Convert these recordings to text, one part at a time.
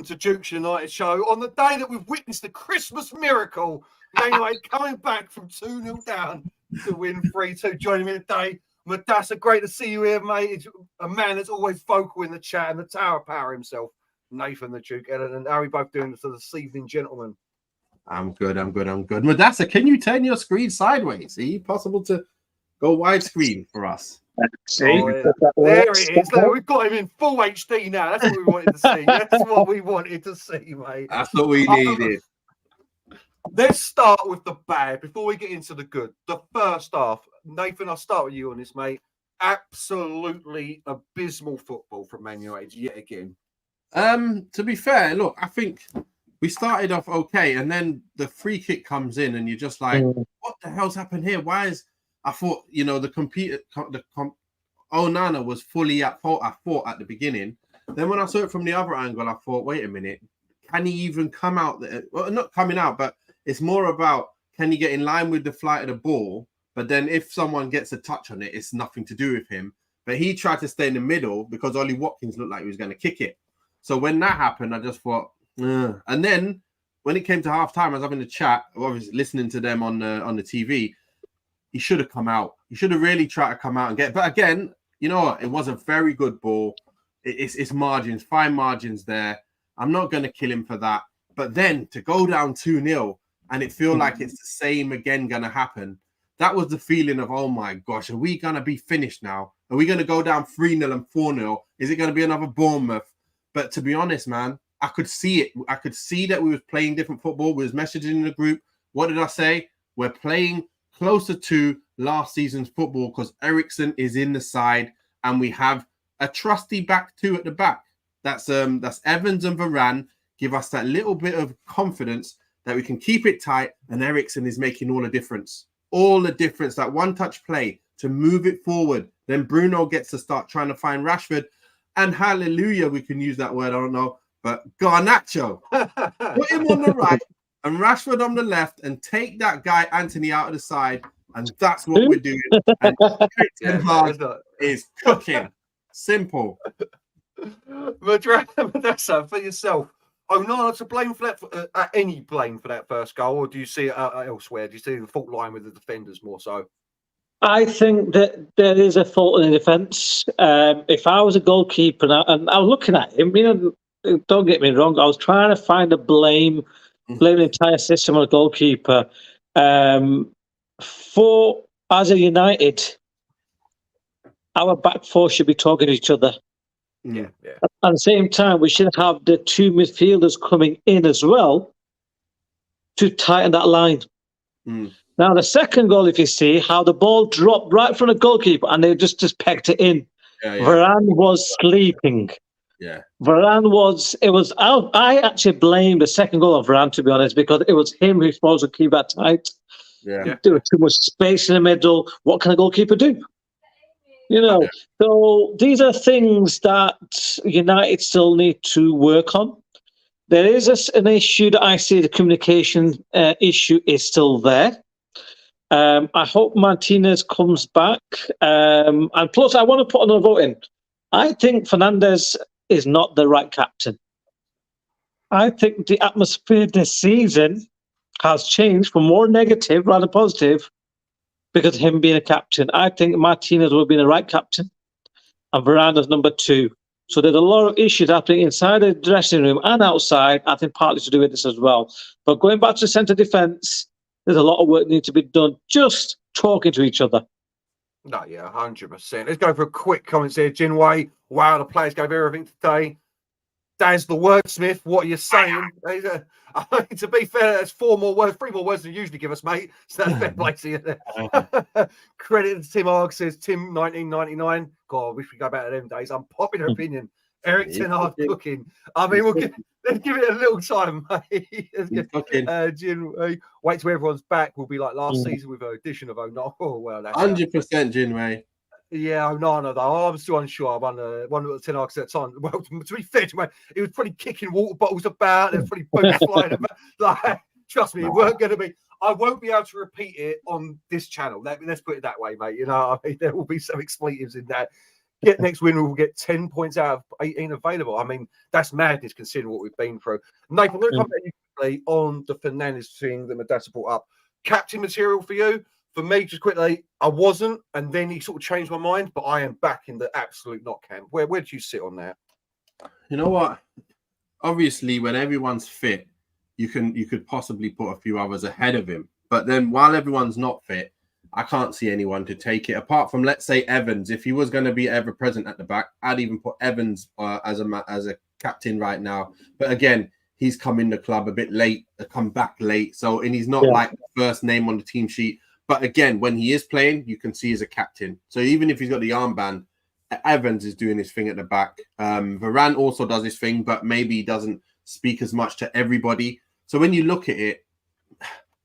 To Duke's United show on the day that we've witnessed the Christmas miracle. Man United coming back from 2-0 down to win 3-2. Joining me today, Madassa, great to see you here, mate. It's a man that's always vocal in the chat and the Tower Power himself, Nathan the Duke. And how are we both doing this evening, gentlemen? I'm good. Madassa, can you turn your screen sideways? Are you possible to go widescreen for us? See, there it is. Look, we've got him in full HD now. That's what we wanted to see. That's what we wanted to see, mate. That's what we needed. Let's start with the bad before we get into the good. The first half, Nathan, I'll start with you on this, mate. Absolutely abysmal football from Man United yet again. To be fair, look, I think we started off okay, and then the free kick comes in, and you're just like, what the hell's happened here? Why is... I thought, Onana was fully at fault, I thought, at the beginning. Then when I saw it from the other angle, I thought, wait a minute, can he even come out there? Well, not coming out, but it's more about, can he get in line with the flight of the ball? But then if someone gets a touch on it, it's nothing to do with him. But he tried to stay in the middle because Ollie Watkins looked like he was going to kick it. So when that happened, I just thought, ugh. And then when it came to half-time, I was having a chat, obviously listening to them on the TV. He should have come out. He should have really tried to come out and get. But again, you know what? It was a very good ball. It's margins, fine margins there. I'm not going to kill him for that. But then to go down 2-0 and it feel like it's the same again going to happen. That was the feeling of, oh my gosh, are we going to be finished now? Are we going to go down 3-0 and 4-0? Is it going to be another Bournemouth? But to be honest, man, I could see it. I could see that we was playing different football. We was messaging in the group. What did I say? We're playing closer to last season's football because Eriksen is in the side and we have a trusty back two at the back. That's Evans and Varane give us that little bit of confidence that we can keep it tight, and Eriksen is making all the difference. All the difference, that one-touch play to move it forward. Then Bruno gets to start trying to find Rashford, and hallelujah, we can use that word, I don't know, but Garnacho. Put him on the right and Rashford on the left and take that guy Anthony out of the side, and that's what we're doing. And is cooking. Simple. Madassa, for yourself, Onana to blame for that? Any blame for that first goal, or do you see it elsewhere? Do you see the fault line with the defenders more so? I think that there is a fault in the defence. If I was a goalkeeper and I was looking at him, don't get me wrong, I was trying to find a blame the entire system on a goalkeeper. For as a United, our back four should be talking to each other. Yeah. At the same time, we should have the two midfielders coming in as well to tighten that line. Now, the second goal, if you see how the ball dropped right from the goalkeeper and they just pegged it in. Varane was sleeping. I actually blame the second goal of Varane, to be honest, because it was him who's supposed to keep that tight. There was too much space in the middle. What can a goalkeeper do? So these are things that United still need to work on. There is an issue that I see, the communication issue is still there. I hope Martinez comes back. And plus, I want to put another vote in. I think Fernandes is not the right captain. I think the atmosphere this season has changed from more negative rather positive because of him being a captain. I think Martinez will be the right captain and Varane is number 2. So there's a lot of issues happening inside the dressing room and outside, I think partly to do with this as well. But going back to centre defence, there's a lot of work needs to be done just talking to each other. No, yeah, 100%. Let's go for a quick comments here. Jinwei, wow, the players gave everything today. Daz the wordsmith, what are you saying? To be fair, that's 3 more words than you usually give us, mate. So that's fair play to you. Credit to Tim Arg, says Tim 1999. God, I wish we go back to them days. Unpopular opinion. Eriksen hard cooking. I mean, let's give it a little time, mate. Jin, wait till everyone's back. We'll be like last season with an addition of Onana. Oh, well, that's 100% Jinwei. Yeah, Onana though. I'm still unsure. I won the 10 arcs at a time. Well, to be fair to him, he was probably kicking water bottles about. There's probably boots flying about. Like, trust me, it weren't going to be. I won't be able to repeat it on this channel. Let's put it that way, mate. I mean, there will be some expletives in that. get next win, we'll get 10 points out of 18 available. I mean, that's madness considering what we've been through. Nathan, I'm going to come back to you quickly on the Fernandes thing that Madassa brought up. Captain material for you? For me, just quickly, I wasn't, and then he sort of changed my mind, but I am back in the absolute not camp. Where do you sit on that? You know what? Obviously, when everyone's fit, you could possibly put a few others ahead of him. But then while everyone's not fit, I can't see anyone to take it. Apart from, let's say, Evans. If he was going to be ever present at the back, I'd even put Evans as a captain right now. But again, he's come in the club a bit late, come back late. So, and he's not like the first name on the team sheet. But again, when he is playing, you can see he's a captain. So even if he's got the armband, Evans is doing his thing at the back. Varane also does his thing, but maybe he doesn't speak as much to everybody. So when you look at it,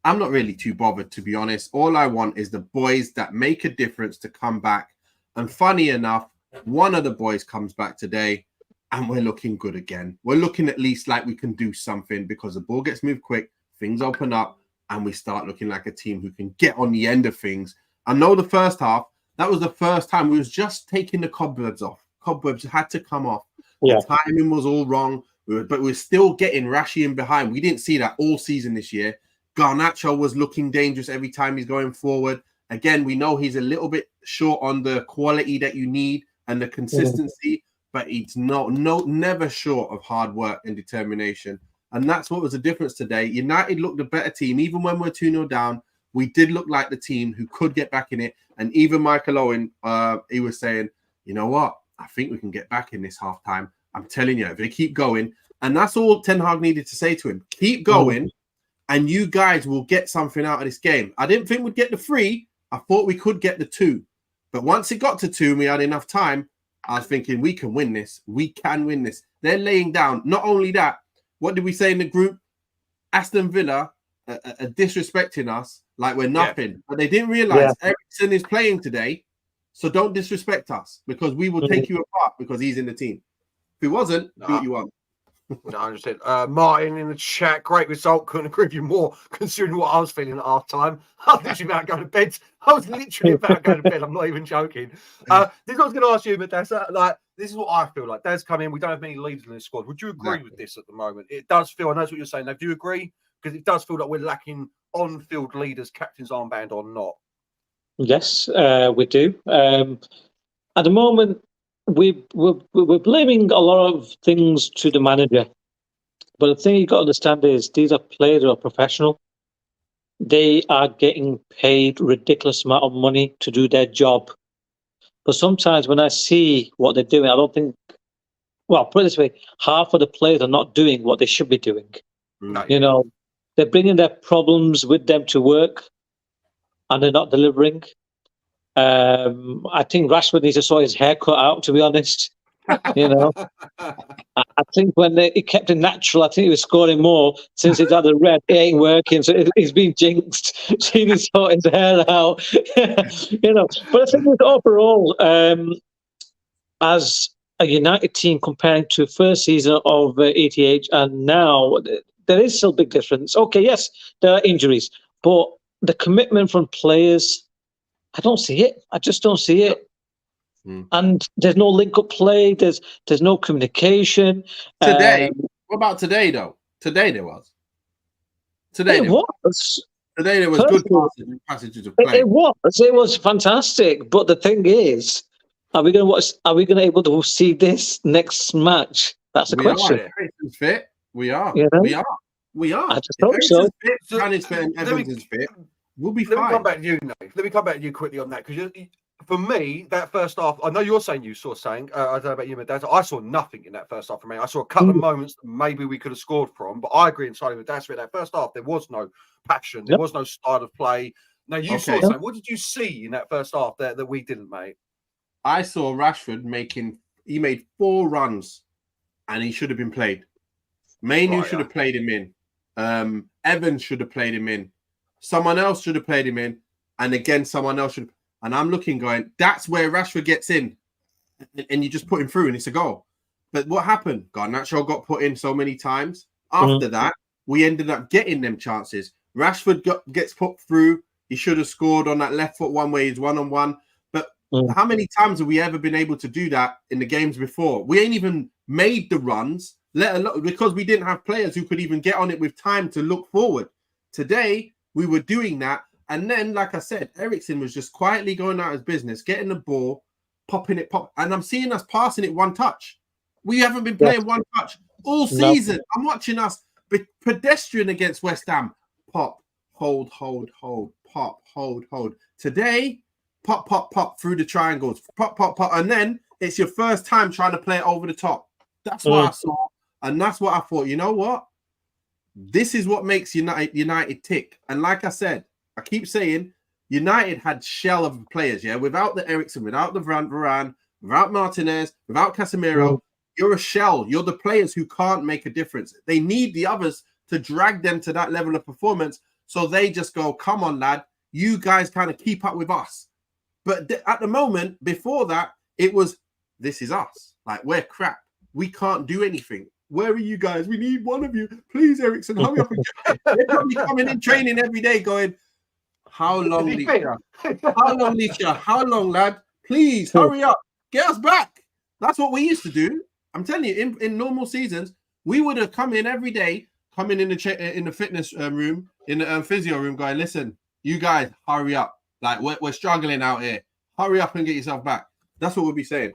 I'm not really too bothered, to be honest. All I want is the boys that make a difference to come back. And funny enough, one of the boys comes back today and we're looking good again. We're looking at least like we can do something because the ball gets moved quick, things open up, and we start looking like a team who can get on the end of things. I know the first half, that was the first time we was just taking the cobwebs off. Cobwebs had to come off. Yeah. The timing was all wrong, but we're still getting Rashi in behind. We didn't see that all season this year. Garnacho was looking dangerous every time he's going forward. Again, we know he's a little bit short on the quality that you need and the consistency, but he's never short of hard work and determination. And that's what was the difference today. United looked a better team. Even when we're 2-0 down, we did look like the team who could get back in it. And even Michael Owen, he was saying, you know what? I think we can get back in this halftime. I'm telling you, if they keep going. And that's all Ten Hag needed to say to him. Keep going. And you guys will get something out of this game. I didn't think we'd get the 3. I thought we could get the 2. But once it got to 2 and we had enough time, I was thinking, we can win this. We can win this. They're laying down. Not only that, what did we say in the group? Aston Villa are disrespecting us like we're nothing. Yeah. But they didn't realise Eriksen is playing today. So don't disrespect us because we will take you apart because he's in the team. If he wasn't, do what you want. No, I understand. Martin in the chat, great result. Couldn't agree with you more, considering what I was feeling at half time. I was literally about to go to bed. I was literally about to go to bed. I'm not even joking. This I was going to ask you, but that's like this is what I feel like. Dad's come in. We don't have many leaders in the squad. Would you agree with this at the moment? It does feel. I know what you're saying. Now, do you agree? Because it does feel like we're lacking on-field leaders, captain's armband or not. Yes, we do. At the moment, we're blaming a lot of things to the manager. But the thing you've got to understand is these are players who are professional. They are getting paid ridiculous amount of money to do their job. But sometimes when I see what they're doing, I don't think, well, put it this way, half of the players are not doing what they should be doing. No. You know, they're bringing their problems with them to work and they're not delivering. I think Rashford needs to sort his haircut out, to be honest. You know, I think when he kept it natural, I think he was scoring more. Since he's had the red, it ain't working, so he's been jinxed. So he needs to sort his hair out. You know, but I think overall, as a United team comparing to first season of ETH and now, there is still a big difference. Okay, yes, there are injuries, but the commitment from players, I don't see it. I just don't see it. And there's no link-up play. There's no communication. Today, what about today though? Today there was. Today there was. Today there was good passages of play. It was fantastic. But the thing is, are we going to watch? Are we going to be able to see this next match? That's the question. Eriksen's fit. We are. You know? We are. I just hope so. Fit, and Evans is fit. We'll be fine. Let me come back to you, Nate. Let me come back to you quickly on that because for me, that first half, I know you're saying I don't know about you, my dad. I saw nothing in that first half from me. I saw a couple of moments that maybe we could have scored from, but I agree entirely with Dad. That first half, there was no passion, there was no style of play. Now, you saw something. What did you see in that first half that we didn't, mate? I saw Rashford he made 4 runs and he should have been played. Manu should have played him in. Evans should have played him in. Someone else should have played him in. And again, someone else should. And I'm looking, going, that's where Rashford gets in. And you just put him through and it's a goal. But what happened? Garnacho got put in so many times. After that, we ended up getting them chances. Rashford gets put through. He should have scored on that left foot one way. He's 1-on-1. But How many times have we ever been able to do that in the games before? We ain't even made the runs, let alone because we didn't have players who could even get on it with time to look forward. Today, we were doing that. And then, like I said, Eriksen was just quietly going out his business, getting the ball, popping it, and I'm seeing us passing it one touch. We haven't been playing one touch all season. No. I'm watching us be pedestrian against West Ham. Pop, hold, pop, hold. Today, pop through the triangles. Pop. And then it's your first time trying to play it over the top. That's what I saw. And that's what I thought, you know what? This is what makes United tick. And like I said, I keep saying, United had shell of players, yeah? Without the Eriksen, without the Varane, without Martinez, without Casemiro, you're a shell. You're the players who can't make a difference. They need the others to drag them to that level of performance. So they just go, come on, lad, you guys kind of keep up with us. But at the moment, before that, it was, this is us. Like, we're crap. We can't do anything. Where are you guys? We need one of you. Please, Eriksen, hurry up. They're probably coming in training every day going, how long, Licha? How long, Licha? How long, lad? Please, hurry up. Get us back. That's what we used to do. I'm telling you, in normal seasons, we would have come in every day, come in the fitness room, in the physio room, going, listen, you guys, hurry up. Like, we're struggling out here. Hurry up and get yourself back. That's what we'll be saying.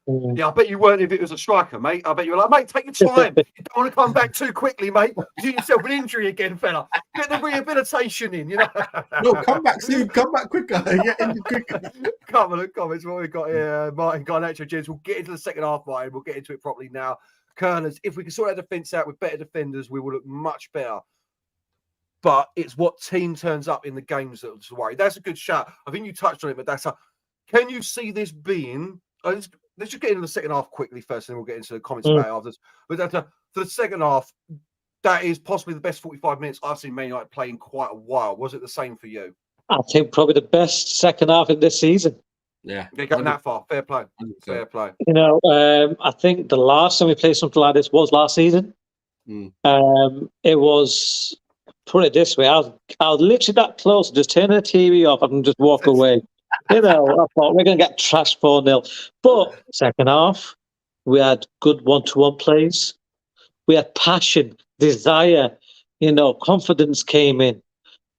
Yeah, I bet you weren't if it was a striker, mate. I bet you were like, mate, take your time. You don't want to come back too quickly, mate. You do yourself an injury again, fella. Get the rehabilitation in, you know. No, come back soon. Come back quicker. Get injured quicker. Couple of comments. What we've got here, Martin Garnacho, James. We'll get into the second half, Martin. We'll get into it properly now. Kerners, if we can sort our defence out with better defenders, we will look much better. But it's what team turns up in the games that's the worry. That's a good shout. I think you touched on it, but that's a. Can you see this being? Let's just get into the second half quickly first, and then we'll get into the comments about it afterwards. But for the second half, that is possibly the best 45 minutes I've seen Man United play in quite a while. Was it the same for you? I think probably the best second half of this season. Yeah, they're going that far. Fair play. Fair play. You know, I think the last time we played something like this was last season. It was, put it this way, I was literally that close. Just turn the TV off and just walk away. You know, I thought we're going to get trashed 4-0. But second half, we had good one-to-one plays. We had passion, desire, you know, confidence came in.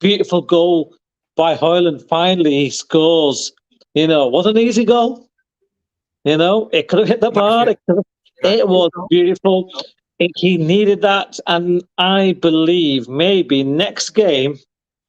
Beautiful goal by Hojlund. Finally, he scores. You know, it wasn't an easy goal. You know, it could have hit the bar. It was beautiful. He needed that. And I believe maybe next game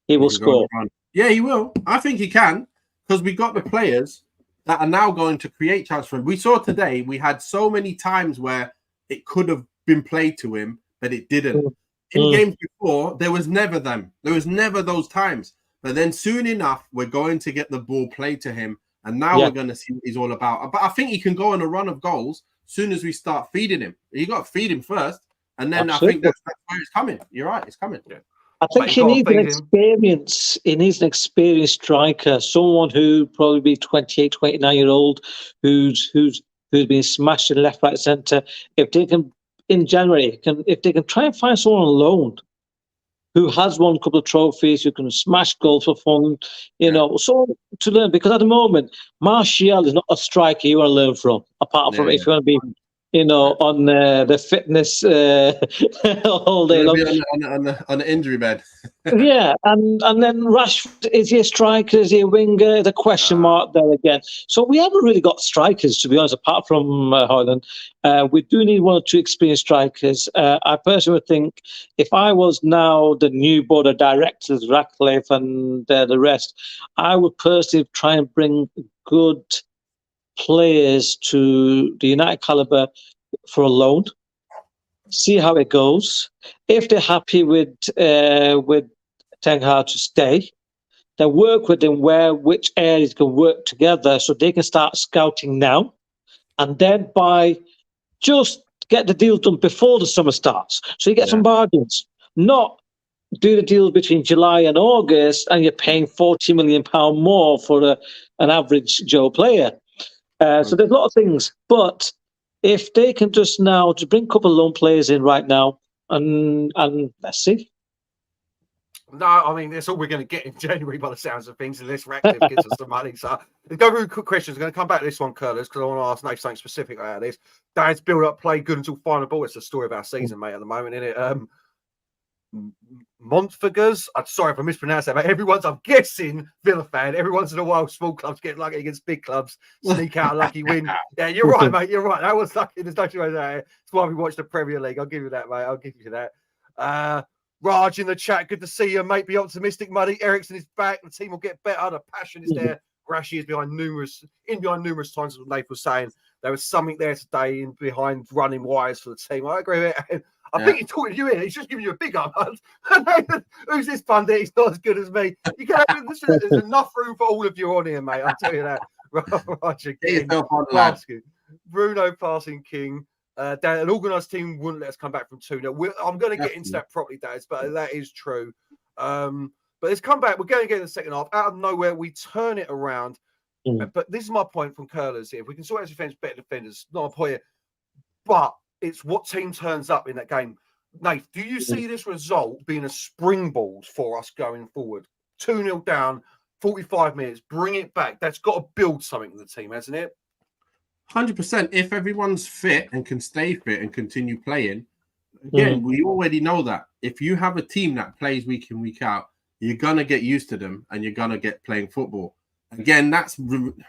he will score. Yeah, he will. I think he can. Because we got the players that are now going to create chance for him. We saw today, we had so many times where it could have been played to him, but it didn't. In games before, there was never them. There was never those times. But then soon enough, we're going to get the ball played to him. And now we're going to see what he's all about. But I think he can go on a run of goals as soon as we start feeding him. You got to feed him first. And then I think that's where it's coming. You're right, it's coming. Yeah. I think he needs an experience. He needs an experienced striker, someone who probably be 28, 29-year-old, who's been smashed in left, right, centre. If they can, in January, if they can try and find someone on loan who has won a couple of trophies, who can smash goals for fun, you know, so to learn. Because at the moment, Martial is not a striker you want to learn from, apart from if you want to be, you know, on the fitness all day long. On the injury bed. Yeah, and then Rashford, is he a striker? Is he a winger? The question mark there again. So we haven't really got strikers, to be honest, apart from Hojlund. We do need one or two experienced strikers. I personally would think if I was now the new board of directors, Ratcliffe and the rest, I would personally try and bring good players to the United caliber for a loan, see how it goes. If they're happy with Ten Hag to stay, then work with them which areas can work together so they can start scouting now, and then just get the deal done before the summer starts, so you get some bargains. Not do the deal between July and August and you're paying £40 million more for an average Joe player. So there's a lot of things, but if they can just bring a couple of loan players in right now, and let's see. No, I mean, that's all we're going to get in January by the sounds of things, unless Ratcliffe gets us the money. So, let's go through quick questions. I'm going to come back to this one, Curlers, because I want to ask Nate something specific about this. Dad's build-up play good until final ball. It's the story of our season, mate, at the moment, isn't it? Montfigurs. I'm sorry if I mispronounced that, but I'm guessing, Villa fan. Every once in a while, small clubs get lucky against big clubs, sneak out a lucky win. Yeah, you're right, mate. You're right. That was lucky. There's no two ways about it. That's why we watched the Premier League. I'll give you that, mate. I'll give you that. Raj in the chat. Good to see you, mate. Be optimistic, Muddy. Eriksen is back. The team will get better. The passion is there. Rashi is behind numerous times. What Nate was saying, there was something there today in behind running wires for the team. I agree with it. I think he's talking to you in. He's just giving you a big up. Who's this pundit? He's not as good as me. You can have, there's enough room for all of you on here, mate. I'll tell you that. Roger King, Bruno passing King. An organised team wouldn't let us come back from 2-0. I'm going to get into that properly, Daz, but that is true. But let's come back. We're going to get in the second half. Out of nowhere, we turn it around. But this is my point from Curlers here. If we can sort out defence, better defenders, not a point here. But it's what team turns up in that game. Nate, do you see this result being a springboard for us going forward? 2-0 down, 45 minutes, bring it back. That's got to build something in the team, hasn't it? 100%. If everyone's fit and can stay fit and continue playing, again, we already know that. If you have a team that plays week in, week out, you're going to get used to them and you're going to get playing football. Again,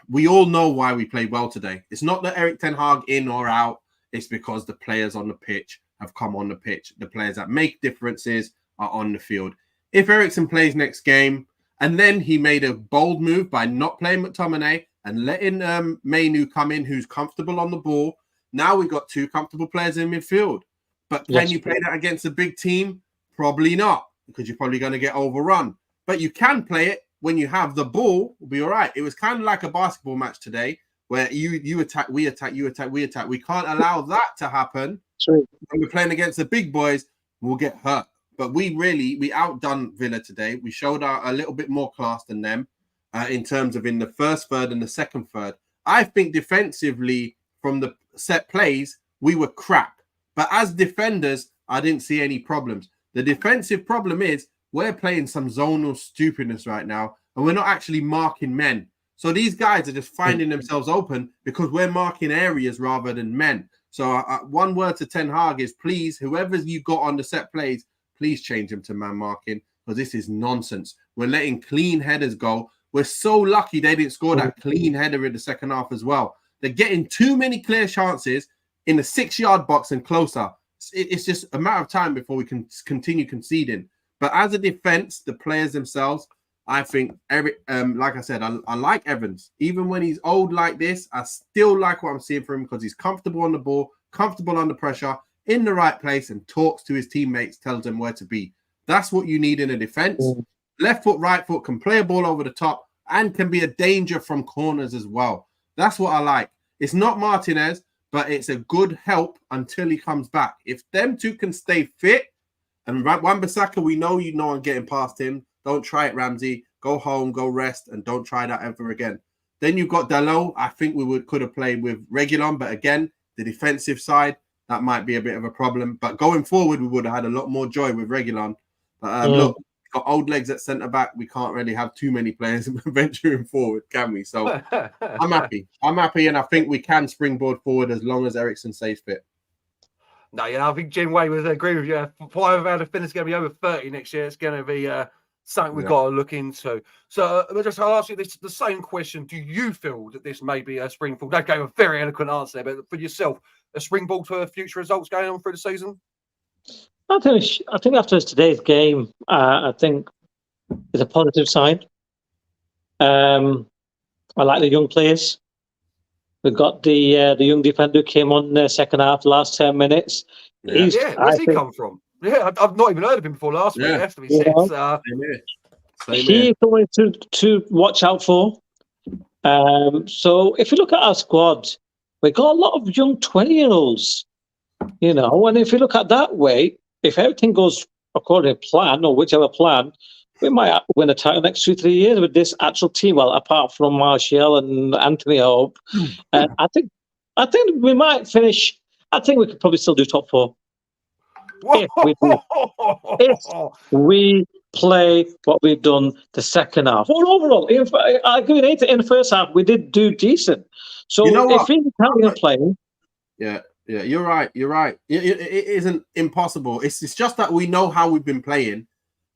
we all know why we played well today. It's not that Erik ten Hag in or out. It's because the players on the pitch have come on the pitch. The players that make differences are on the field. If Eriksen plays next game, and then he made a bold move by not playing McTominay and letting Mainu come in, who's comfortable on the ball, now we've got two comfortable players in midfield. But can you play that against a big team? Probably not, because you're probably going to get overrun. But you can play it when you have the ball. Will be all right. It was kind of like a basketball match today, where you attack, we attack, you attack, we attack. We can't allow that to happen. When we're playing against the big boys, we'll get hurt. But we outdone Villa today. We showed a little bit more class than them in terms of in the first third and the second third. I think defensively, from the set plays, we were crap. But as defenders, I didn't see any problems. The defensive problem is we're playing some zonal stupidness right now, and we're not actually marking men. So these guys are just finding themselves open because we're marking areas rather than men. So one word to Ten Hag is, please, whoever you got on the set plays, please change them to man marking, because this is nonsense. We're letting clean headers go. We're so lucky they didn't score that clean header in the second half as well. They're getting too many clear chances in the 6-yard box and closer. It's just a matter of time before we can continue conceding. But as a defense, the players themselves, I think, like I said, I like Evans. Even when he's old like this, I still like what I'm seeing from him because he's comfortable on the ball, comfortable under pressure, in the right place, and talks to his teammates, tells them where to be. That's what you need in a defense. Left foot, right foot, can play a ball over the top and can be a danger from corners as well. That's what I like. It's not Martinez, but it's a good help until he comes back. If them two can stay fit, and Wan-Bissaka, we know you know I'm getting past him. Don't try it, Ramsey. Go home, go rest, and don't try that ever again. Then you've got Dalot. I think we could have played with Reguilon, but again, the defensive side, that might be a bit of a problem. But going forward, we would have had a lot more joy with Reguilon. But look, got old legs at centre-back. We can't really have too many players venturing forward, can we? So I'm happy. I'm happy, and I think we can springboard forward as long as Eriksen stays fit. No, I think Jim Way would agree with you. 5 of our defenders going to be over 30 next year. It's going to be something we've got to look into. So I'll ask you the same question. Do you feel that this may be a springboard? That gave a very eloquent answer, but for yourself, a springboard for future results going on through the season? I think after today's game, I think it's a positive sign. I like the young players. We've got the young defender who came on the second half, last 10 minutes. Where's he come from? Yeah, I've not even heard of him before last week. Has to be said. He's someone to watch out for. So if you look at our squad, we've got a lot of young 20-year-olds, and if you look at that way, if everything goes according to plan or whichever plan, we might win a title next 2-3 years with this actual team. Well, apart from Martial and Anthony, I hope. I think we might finish. I think we could probably still do top 4. If we play what we've done the second half. Well, overall, I'll give it 8 in the first half. We did do decent. So You know if what? we can play, Yeah, you're right. You're right. It isn't impossible. It's just that we know how we've been playing,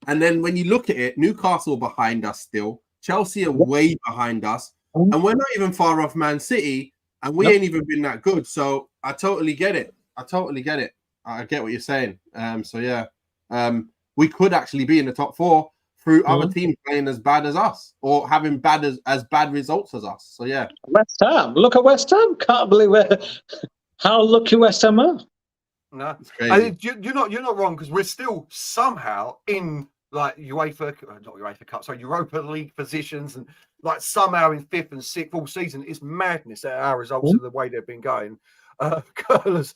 and then when you look at it, Newcastle behind us still, Chelsea are way behind us, and we're not even far off Man City, and we ain't even been that good. So I totally get it. I get what you're saying. So yeah, we could actually be in the top 4 through other teams playing as bad as us or having as bad results as us. So yeah, West Ham. Look at West Ham. Can't believe how lucky West Ham are. No, it's crazy. you're not wrong, because we're still somehow in like Europa League positions, and like somehow in 5th and 6th all season. It's madness at our results of the way they've been going. Curlers.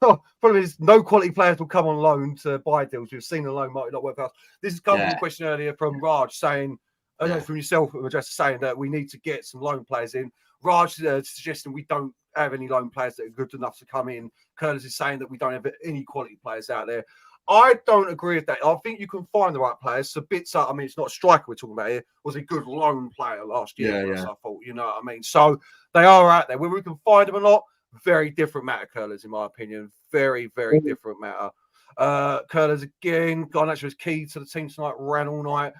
Problem is, no quality players will come on loan to buy deals. We've seen the loan might not work out. This has come from a question earlier from Raj saying, from yourself, just saying that we need to get some loan players in. Raj suggesting we don't have any loan players that are good enough to come in. Curtis is saying that we don't have any quality players out there. I don't agree with that. I think you can find the right players. So Bitzer, I mean, it's not a striker we're talking about here, was a good loan player last year. I thought, you know what I mean? So they are out there. Whether we can find them or not, very different matter, Curlers, in my opinion. Very, very different matter. Curlers, again, Garnacho was key to the team tonight, ran all night.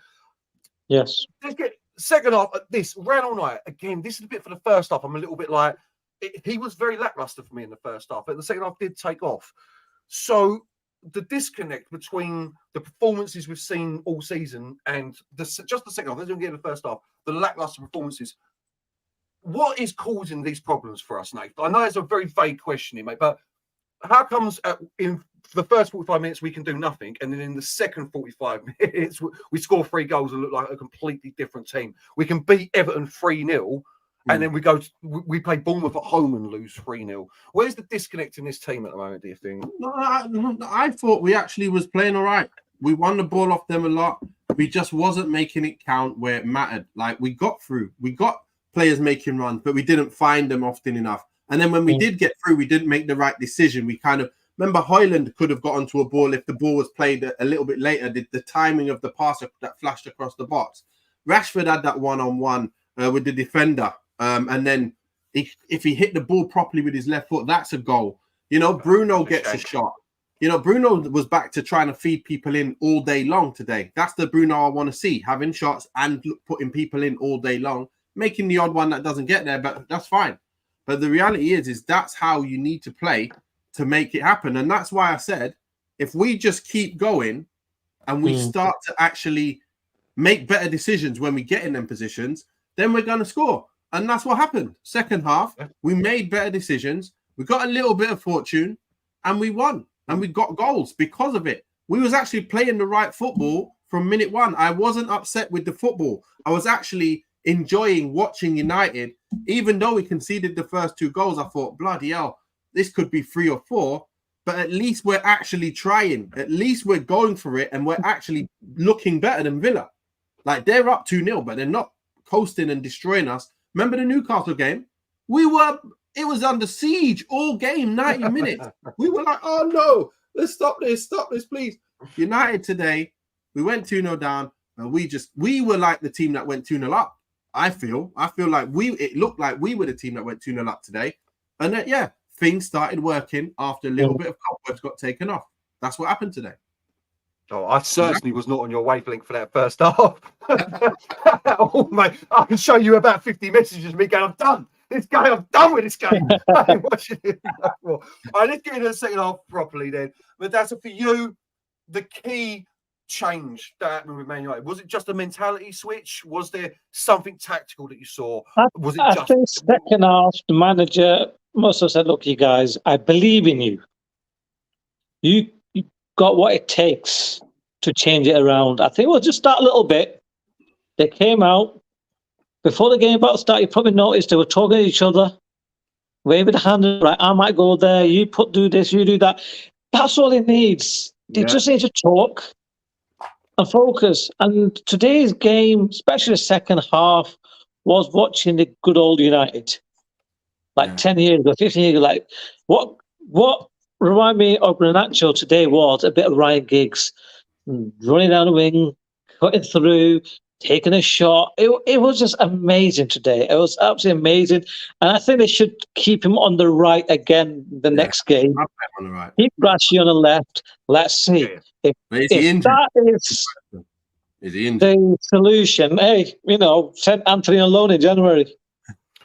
Yes. Let's get second half. This ran all night. Again, this is a bit for the first half. I'm a little bit like, he was very lackluster for me in the first half, but the second half did take off. So the disconnect between the performances we've seen all season and just the second half, let's get in the first half, the lackluster performances. What is causing these problems for us, Nate? I know it's a very vague question here, mate, but how comes in the first 45 minutes we can do nothing, and then in the second 45 minutes we score 3 goals and look like a completely different team? We can beat Everton 3-0, and then we play Bournemouth at home and lose 3-0. Where's the disconnect in this team at the moment, do you think? No, I thought we actually was playing all right. We won the ball off them a lot. We just wasn't making it count where it mattered. Like, we got through. We got players making runs, but we didn't find them often enough. And then when we did get through, we didn't make the right decision. We kind of remember Hojlund could have got onto a ball if the ball was played a little bit later. The timing of the pass that flashed across the box. Rashford had that one-on-one with the defender. And then if he hit the ball properly with his left foot, that's a goal. You know, Bruno gets a shot. You know, Bruno was back to trying to feed people in all day long today. That's the Bruno I want to see, having shots and putting people in all day long. Making the odd one that doesn't get there, but that's fine. But the reality is that's how you need to play to make it happen. And that's why I said, if we just keep going and we start to actually make better decisions when we get in them positions, then we're going to score. And that's what happened. Second half, we made better decisions. We got a little bit of fortune and we won. And we got goals because of it. We was actually playing the right football from minute 1. I wasn't upset with the football. I was actually enjoying watching United. Even though we conceded the first 2 goals, I thought, bloody hell, this could be 3 or 4, but at least we're actually trying. At least we're going for it, and we're actually looking better than Villa. Like, they're up 2-0, but they're not coasting and destroying us. Remember the Newcastle game? It was under siege all game, 90 minutes. We were like, oh no, let's stop this, please. United today, we went 2-0 down, and we were like the team that went 2-0 up. I feel like it looked like we were the team that went 2-0 up today. And then, things started working after a little bit of cobwebs got taken off. That's what happened today. Oh, I certainly was not on your wavelength for that first half. Oh, mate, I can show you about 50 messages of me going, I'm done. This game, I'm done with this game. I ain't watching it no more. All right, let's get into the second half properly then. But that's for you, the key change that happened with Man United. Was it just a mentality switch? Was there something tactical that you saw? Was it I think second half, the manager must have said, look, you guys, I believe in you. You got what it takes to change it around. I think we'll just start a little bit. They came out. Before the game about to start, you probably noticed they were talking to each other, waving the hand, right, I might go there, you do this, you do that. That's all it needs. They just need to talk and focus. And today's game, especially the second half, was watching the good old United. Like 10 years ago, 15 years ago, like what reminded me of Garnacho today was a bit of Ryan Giggs. running down the wing, cutting through, taking a shot. It was just amazing today. It was absolutely amazing. And I think they should keep him on the right again the next game. I'll put him on the right. Keep Rashi on the left. Let's see. Yeah. But is he If injured? that is He injured? the solution, hey, send Anthony on loan in January.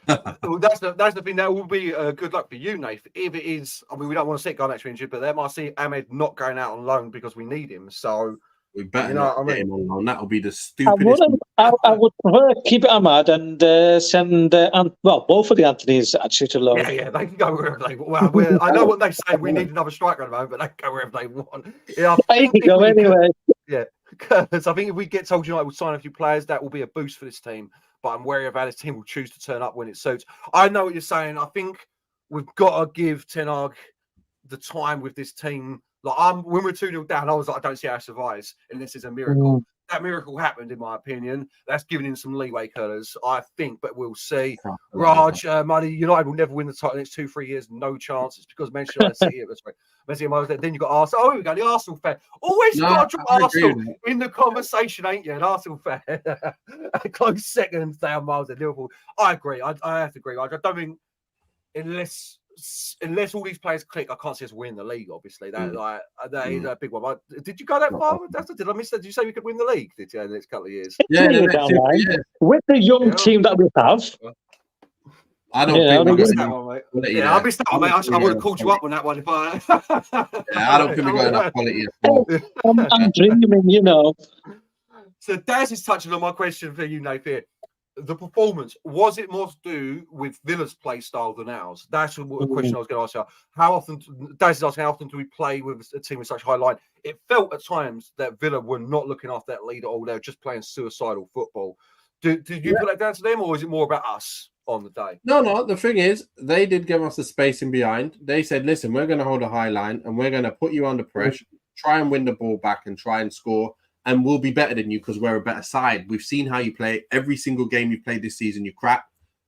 Well, that's the thing. That will be good luck for you, Nath. If it is, I mean, we don't want to see Garnacho injured, but they might see Ahmed not going out on loan because we need him. So We better know not what I get him on loan. That'll be the I stupidest. would prefer to keep it Ahmad and send both of the Anthonys actually to loan. Yeah, they can go wherever they want. Well, I know what they say. We need another striker at the moment, but they can go wherever they want. Yeah, I think There you go, anyway. Yeah, because I think if we get told United will sign a few players, that will be a boost for this team. But I'm wary of how this team will choose to turn up when it suits. I know what you're saying. I think we've got to give Ten Hag the time with this team. Like when we're 2-0 down, I was like, I don't see how it survives unless it's a miracle. That miracle happened, in my opinion. That's giving him some leeway, colours, I think, but we'll see. Raj, money, United will never win the title in the next 2-3 years. No chance. It's because Manchester United City. Then you've got Arsenal. Oh, here we go, the Arsenal fan. Always got to drop Arsenal in the conversation, ain't you? An Arsenal fan. A close second down Miles at Liverpool. I agree. I have to agree. I don't think, unless all these players click, I can't see us win the league. Obviously, that is a big one. Did you go that far? Did I miss that? Did you say we could win the league? Did you in the next couple of years? Yeah, with the young team that we have. I don't think I missed that one, mate. Yeah, I missed that one, mate. I would have called you up on that one if I. I don't think we got enough quality. I'm dreaming, So Daz is touching on my question for you, Nath, here. The performance, was it more to do with Villa's play style than ours? That's a question I was going to ask you. How often, Daz is asking, how often do we play with a team with such high line? It felt at times that Villa were not looking after that lead at all. They were just playing suicidal football. Did you put that down to them, or is it more about us on the day? No. The thing is, they did give us the space in behind. They said, listen, we're going to hold a high line and we're going to put you under pressure, try and win the ball back and try and score. And we'll be better than you because we're a better side. We've seen how you play. Every single game you played this season, you crap.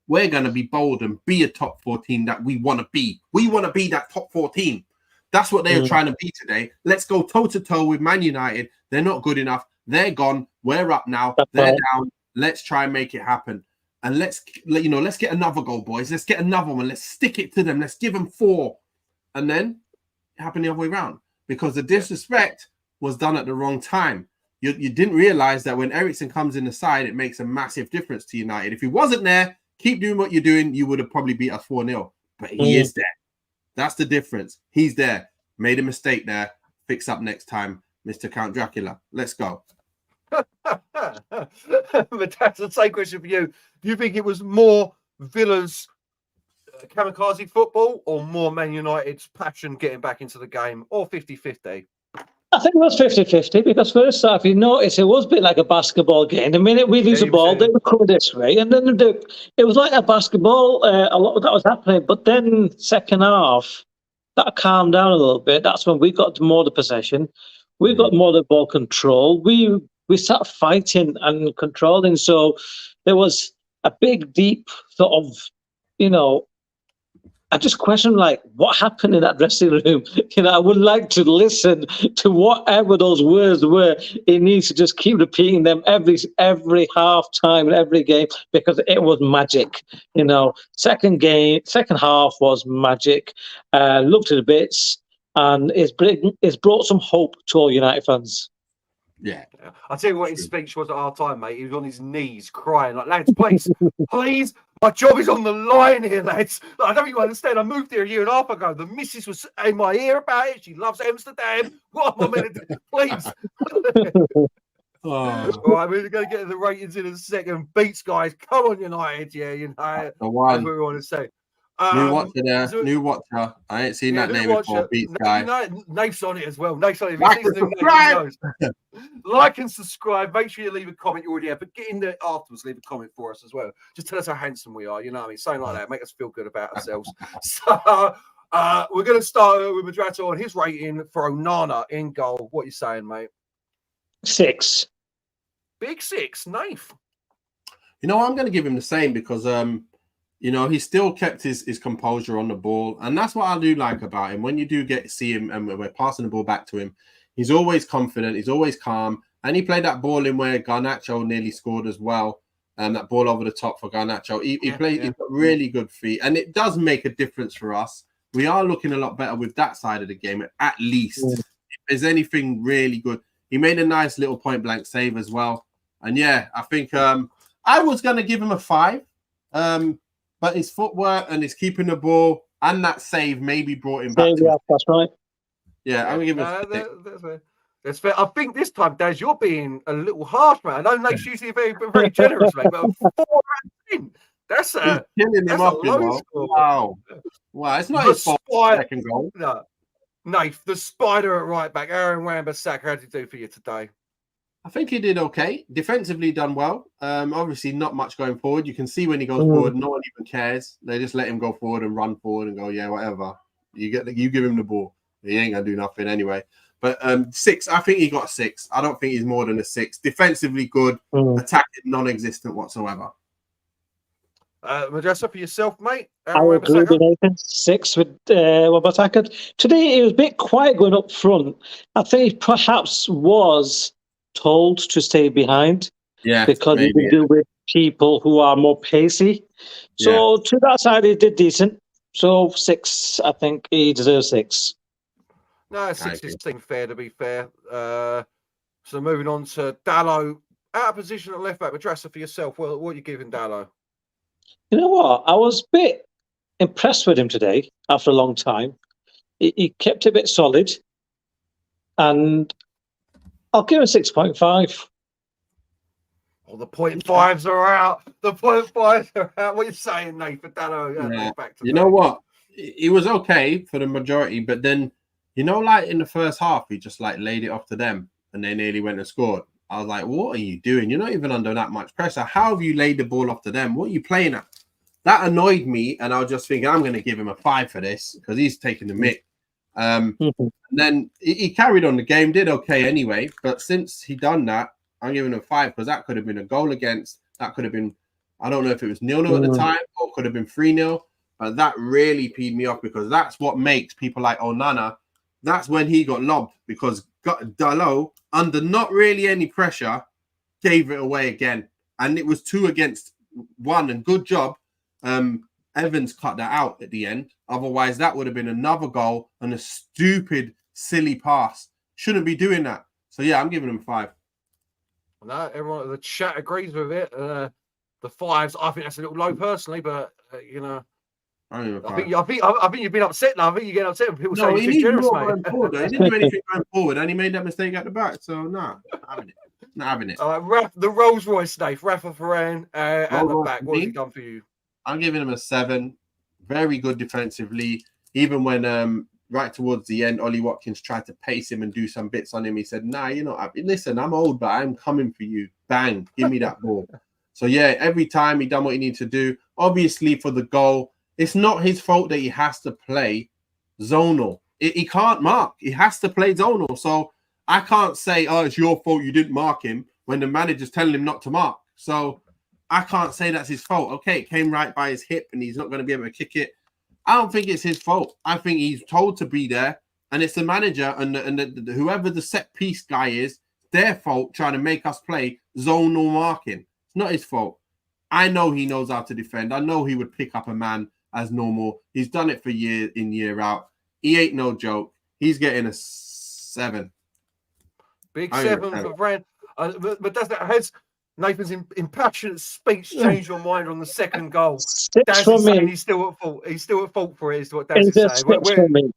We're going to be bold and be a top 4 team that we want to be. We want to be that top 4 team. That's what they are trying to be today. Let's go toe-to-toe with Man United. They're not good enough. They're gone. We're up now. They're down. Let's try and make it happen. And let's get another goal, boys. Let's get another one. Let's stick it to them. Let's give them 4. And then it happened the other way around because the disrespect was done at the wrong time. You didn't realize that when Eriksen comes in the side, it makes a massive difference to United. If he wasn't there, keep doing what you're doing, you would have probably beat us 4-0. But he is there. That's the difference. He's there. Made a mistake there. Fix up next time, Mr. Count Dracula. Let's go. But that's the same question for you. Do you think it was more Villa's kamikaze football or more Man United's passion getting back into the game, or 50-50? I think it was 50-50 because first half, you notice it was a bit like a basketball game. The minute we lose the ball, they would come this way. And then it was like a basketball, a lot of that was happening. But then second half, that calmed down a little bit. That's when we got more of the possession. We got more of the ball control. We started fighting and controlling. So there was a big, deep sort of, I just question what happened in that dressing room. I would like to listen to whatever those words were. It needs to just keep repeating them every half time and every game because it was magic. Second half was magic. Loved it a bits, and it's brought some hope to all United fans. Yeah. I'll tell you what his speech was at our time, mate. He was on his knees crying, like, lads, please, please, my job is on the line here, lads. I don't think you understand. I moved here a year and a half ago. The missus was in my ear about it. She loves Amsterdam. What am I meant to do? Please. All right, we're going to get the ratings in a second. Beats, guys. Come on, United. Yeah, that's what we want to say. New watcher there. New watcher. I ain't seen that name before. Beats guy. Nate's on it as well. Nate's on it. Like and subscribe. Make sure you leave a comment. You already have, but get in there afterwards. Leave a comment for us as well. Just tell us how handsome we are. You know what I mean? Something like that. Make us feel good about ourselves. So we're going to start with Madrato on his rating for Onana in goal. What are you saying, mate? 6. Big 6. Nath. I'm going to give him the same because he still kept his composure on the ball. And that's what I do like about him. When you do see him and we're passing the ball back to him, He's always confident. He's always calm. And he played that ball in where Garnacho nearly scored as well. That ball over the top for Garnacho. He's got really good feet. And it does make a difference for us. We are looking a lot better with that side of the game, at least. If there's anything really good. He made a nice little point-blank save as well. And yeah, I think I was going to give him a 5. But his footwork and his keeping the ball and that save maybe brought him back. That's right. Yeah, I'm going to give him a 6. That's fair. I think this time, Daz, you're being a little harsh, man. I know Nate's usually very generous, mate, but 4 out of 10. That's a killing him off, low score. Wow, it's not his fault. Second goal. No, Nate, the spider at right back, Aaron Wan-Bissaka, how did he do for you today? I think he did okay. Defensively done well. Obviously not much going forward. You can see when he goes forward, no one even cares. They just let him go forward and run forward and go, yeah, whatever. You give him the ball. He ain't gonna do nothing anyway. But 6, I think he got a 6. I don't think he's more than a 6. Defensively good, attacking non-existent whatsoever. Madrasa, for yourself, mate. I agree with Nathan. 6 with Wan-Bissaka. Today he was a bit quiet going up front. I think he perhaps was told to stay behind. Yeah, because he can deal with people who are more pacey. So to that side, he did decent. So 6, I think he deserves 6. No, 6 seems fair, to be fair. So moving on to Dalot, out of position at left back. Madrasa, for yourself, what are you giving Dalot? You know what? I was a bit impressed with him today after a long time. He kept it a bit solid. And I'll give him 6.5. Oh, the 0.5s are out. The 0.5s are out. What are you saying, Nate, for Dalot? You know what? He was okay for the majority, but then, you know, like in the first half, he just like laid it off to them and they nearly went and scored. I was like, what are you doing? You're not even under that much pressure. How have you laid the ball off to them? What are you playing at? That annoyed me, and I was just thinking, I'm going to give him a 5 for this because he's taking the mick. And then he carried on the game, did okay anyway. But since he done that, I'm giving him a 5 because that could have been a goal against. That could have been, I don't know if it was 0-0 at the time or could have been 3-0. But that really peed me off because that's what makes people like Onana. That's when he got lobbed because Dalot, under not really any pressure, gave it away again. And it was 2 against 1. And good job. Evans cut that out at the end. Otherwise, that would have been another goal and a stupid, silly pass. Shouldn't be doing that. So, yeah, I'm giving him 5. No, everyone in the chat agrees with it. The 5s, I think that's a little low personally, but, you know. I think you've been upset now. I think you're getting upset when people say you're too generous, mate. He didn't do anything going forward, and he made that mistake at the back. So, no, not having it. The Rolls Royce, Dave, Rafa Varane at the back. What has he done for you? I'm giving him a 7. Very good defensively. Even when right towards the end, Ollie Watkins tried to pace him and do some bits on him. He said, nah, you're not happy. Listen, I'm old, but I'm coming for you. Bang, give me that ball. So, yeah, every time he done what he needed to do. Obviously, for the goal, it's not his fault that he has to play zonal. He can't mark. He has to play zonal. So I can't say, oh, it's your fault you didn't mark him when the manager's telling him not to mark. So I can't say that's his fault. Okay, it came right by his hip and he's not going to be able to kick it. I don't think it's his fault. I think he's told to be there. And it's the manager and whoever the set piece guy is, their fault trying to make us play zonal marking. It's not his fault. I know he knows how to defend. I know he would pick up a man as normal. He's done it for year in, year out. He ain't no joke. He's getting a 7. Big 7 for Varane. But does that has Nathan's impassioned speech change your mind on the second goal? 6 for me. He's still at fault. He's still at fault for it. Is what Daz is saying. 6 for me.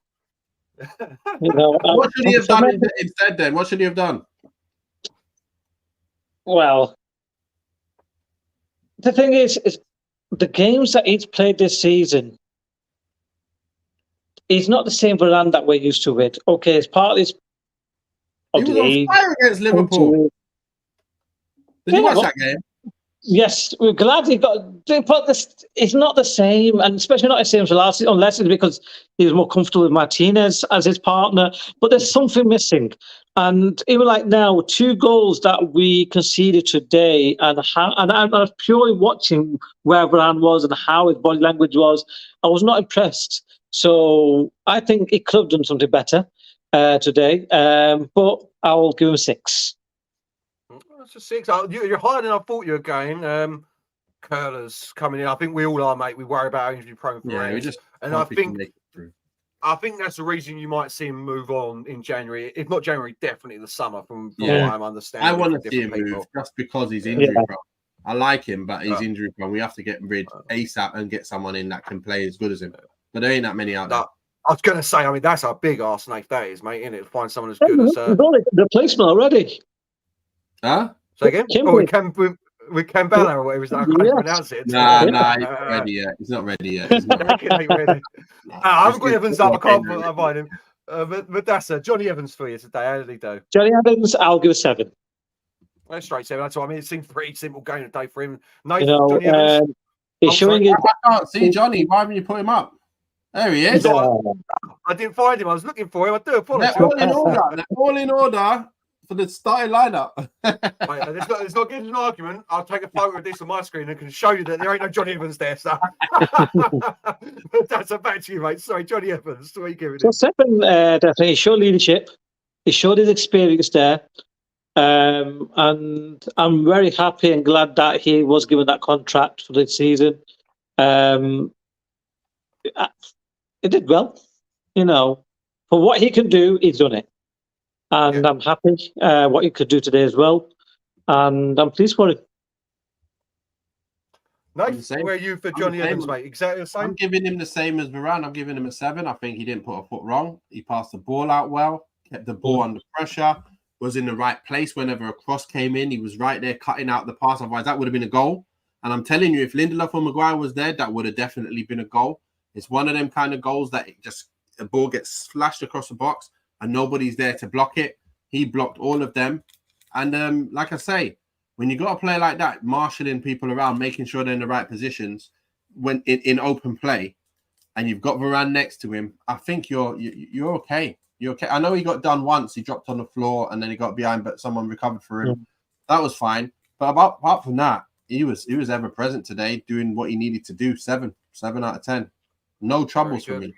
You know, what should he have done instead? Then what should he have done? Well, the thing is the games that he's played this season, he's not the same Varane that we're used to with. Okay, it's part of this. He was on fire against Liverpool. Did you watch that game? Yes, we're glad he got. But it's not the same, and especially not the same as last season, unless it's because he was more comfortable with Martinez as his partner. But there's something missing. And even like now, 2 goals that we conceded today, and I was purely watching where Varane was and how his body language was. I was not impressed. So I think he could have done something better. today, but I'll give him 6. That's a 6. You're higher than I thought you were going. Curler's coming in. I think we all are, mate. We worry about how injury prone for we just and I think that's the reason you might see him move on in January. If not January, definitely the summer. From what I'm understanding, I want to see him move just because he's injury prone. I like him, but he's injury prone. We have to get rid ASAP and get someone in that can play as good as him. But there ain't that many out there. I was going to say, I mean, that's a big arsenal if that is, mate, isn't it? Find someone as good as. We've got a replacement already. Huh? Say again? With Campbell or whatever, is that how I pronounce it? Nah, he's not ready yet. He's not ready yet. He's not ready. I haven't got Evans up. I can't find him. But that's Johnny Evans for you today. How did he do? Johnny Evans, I'll give a 7. That's straight 7. That's what I mean. It seemed pretty simple game today for him. Johnny Evans. He's showing it. I can't see Johnny. Why haven't you put him up? There he is. I didn't find him. I was looking for him. I do apologize. They're all in order for the starting lineup. It's not getting an argument. I'll take a photo of this on my screen and can show you that there ain't no Johnny Evans there. So that's a back to you, mate. Sorry, Johnny Evans. What are you giving him? 7, definitely. He showed leadership. He showed his experience there. And I'm very happy and glad that he was given that contract for this season. He did well, for what he can do, he's done it. And I'm happy what he could do today as well. And I'm pleased for it. Nice. Where are you for Johnny Evans, mate? Exactly the same? I'm giving him the same as Varane. I'm giving him a 7. I think he didn't put a foot wrong. He passed the ball out well, kept the ball under pressure, was in the right place whenever a cross came in. He was right there cutting out the pass. Otherwise, that would have been a goal. And I'm telling you, if Lindelof or Maguire was there, that would have definitely been a goal. It's one of them kind of goals that the ball gets flashed across the box and nobody's there to block it. He blocked all of them. And like I say, when you got a player like that, marshalling people around, making sure they're in the right positions when in open play, and you've got Varane next to him, I think you're okay. You're okay. I know he got done once. He dropped on the floor and then he got behind, but someone recovered for him. That was fine. But apart from that, he was ever present today, doing what he needed to do. 7 out of 10. No troubles for me.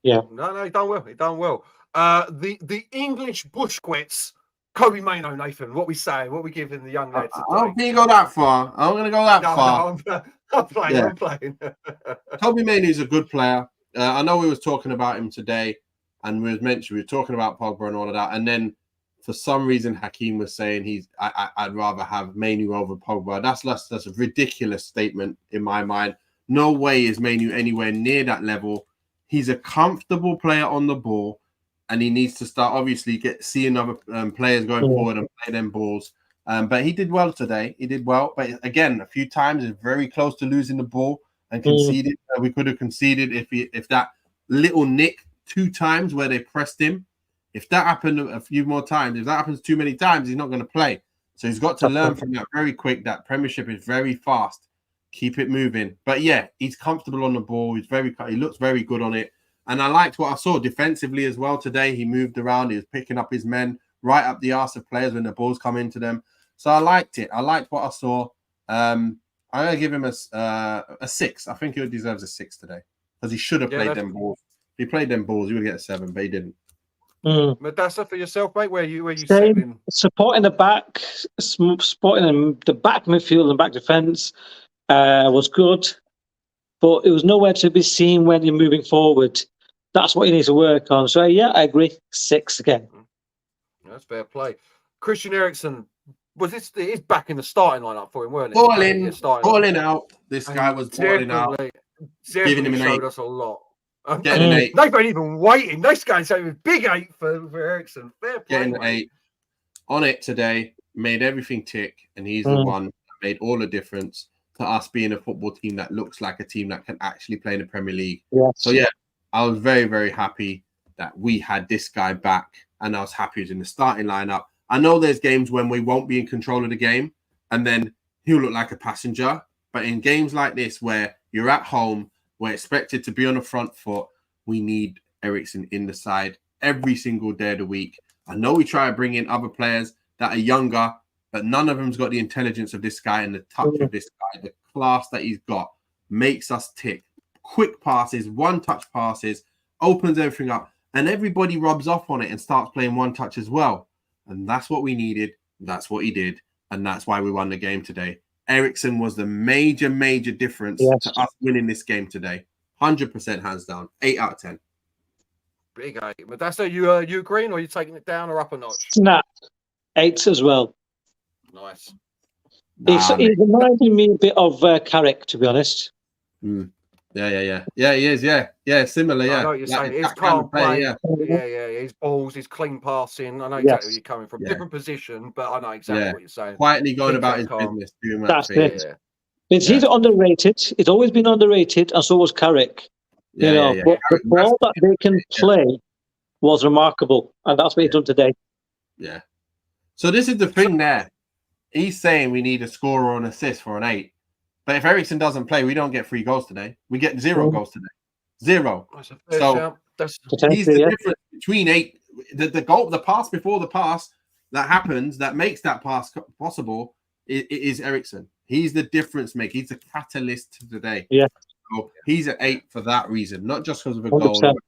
Yeah. No, he done well. He done well. The English Bushquets, Kobe Maino, Nathan. What we say? What we giving the young lads? I don't think you go that far. I'm going to go that far. No, I'm playing. Yeah. I'm playing. Kobe Maino is a good player. I know we was talking about him today, and we were talking about Pogba and all of that, and then for some reason Hakeem was saying I'd rather have Maino over Pogba. That's a ridiculous statement in my mind. No way is Maino anywhere near that level. He's a comfortable player on the ball, and he needs to start, obviously, seeing other players going forward and play them balls. But he did well today. He did well. But again, a few times, he's very close to losing the ball and conceded. We could have conceded if that little nick 2 times where they pressed him. If that happened a few more times, if that happens too many times, he's not going to play. So he's got to learn from that very quick. That Premiership is very fast. Keep it moving. But yeah, he's comfortable on the ball. He looks very good on it. And I liked what I saw defensively as well today. He moved around. He was picking up his men right up the arse of players when the balls come into them. So I liked it. I liked what I saw. I'm going to give him a 6. I think he deserves a 6 today because he should have played them balls. If he played them balls, he would get a 7, but he didn't. Madassa, for yourself, mate, where you sitting? Supporting the back midfield and back defence was good, but it was nowhere to be seen when you're moving forward. That's what you need to work on. So yeah, I agree. 6 again. That's fair play. Christian Eriksen, he's back in the starting lineup for him, weren't he? Balling out. This guy was balling out. Giving him an 8. Showed us a lot. Getting an 8. They weren't even waiting. This guy said it was big 8 for Eriksen. Fair play. Getting an 8 on it today, made everything tick, and he's the one that made all the difference to us being a football team that looks like a team that can actually play in the Premier League. Yes. So yeah, I was very, very happy that we had this guy back, and I was happy he was in the starting lineup. I know there's games when we won't be in control of the game, and then he'll look like a passenger. But in games like this, where you're at home, we're expected to be on the front foot, we need Eriksen in the side every single day of the week. I know we try to bring in other players that are younger, but none of them's got the intelligence of this guy and the touch of this guy. The class that he's got makes us tick. Quick passes, one-touch passes, opens everything up. and everybody rubs off on it and starts playing one touch as well. And that's what we needed. That's what he did. And that's why we won the game today. Eriksen was the major difference to us winning this game today. 100% hands down. 8 out of 10. Big 8. Madassa, you agreeing, or are you taking it down or up a notch? Snap. 8 as well. Nice. It reminded me a bit of Carrick, to be honest. Yeah, he is, yeah, similar, yeah. I know what you're saying. His calm play, his balls, his clean passing. I know exactly where you're coming from. Different position, but I know exactly what you're saying. Quietly going about his business, doing that's it. He's underrated. It's always been underrated, and so was Carrick. But the ball that they can play was remarkable, and that's what he's done today. Yeah. So this is the thing there. He's saying we need a scorer or an assist for an 8. But if Eriksen doesn't play, we don't get 3 goals today. We get 0 goals today. 0. So he's the difference between 8. The goal, the pass before the pass that happens, that makes that pass possible, is Eriksen. He's the difference maker. He's the catalyst today. Yeah. So he's at 8 for that reason, not just because of a 100%. goal.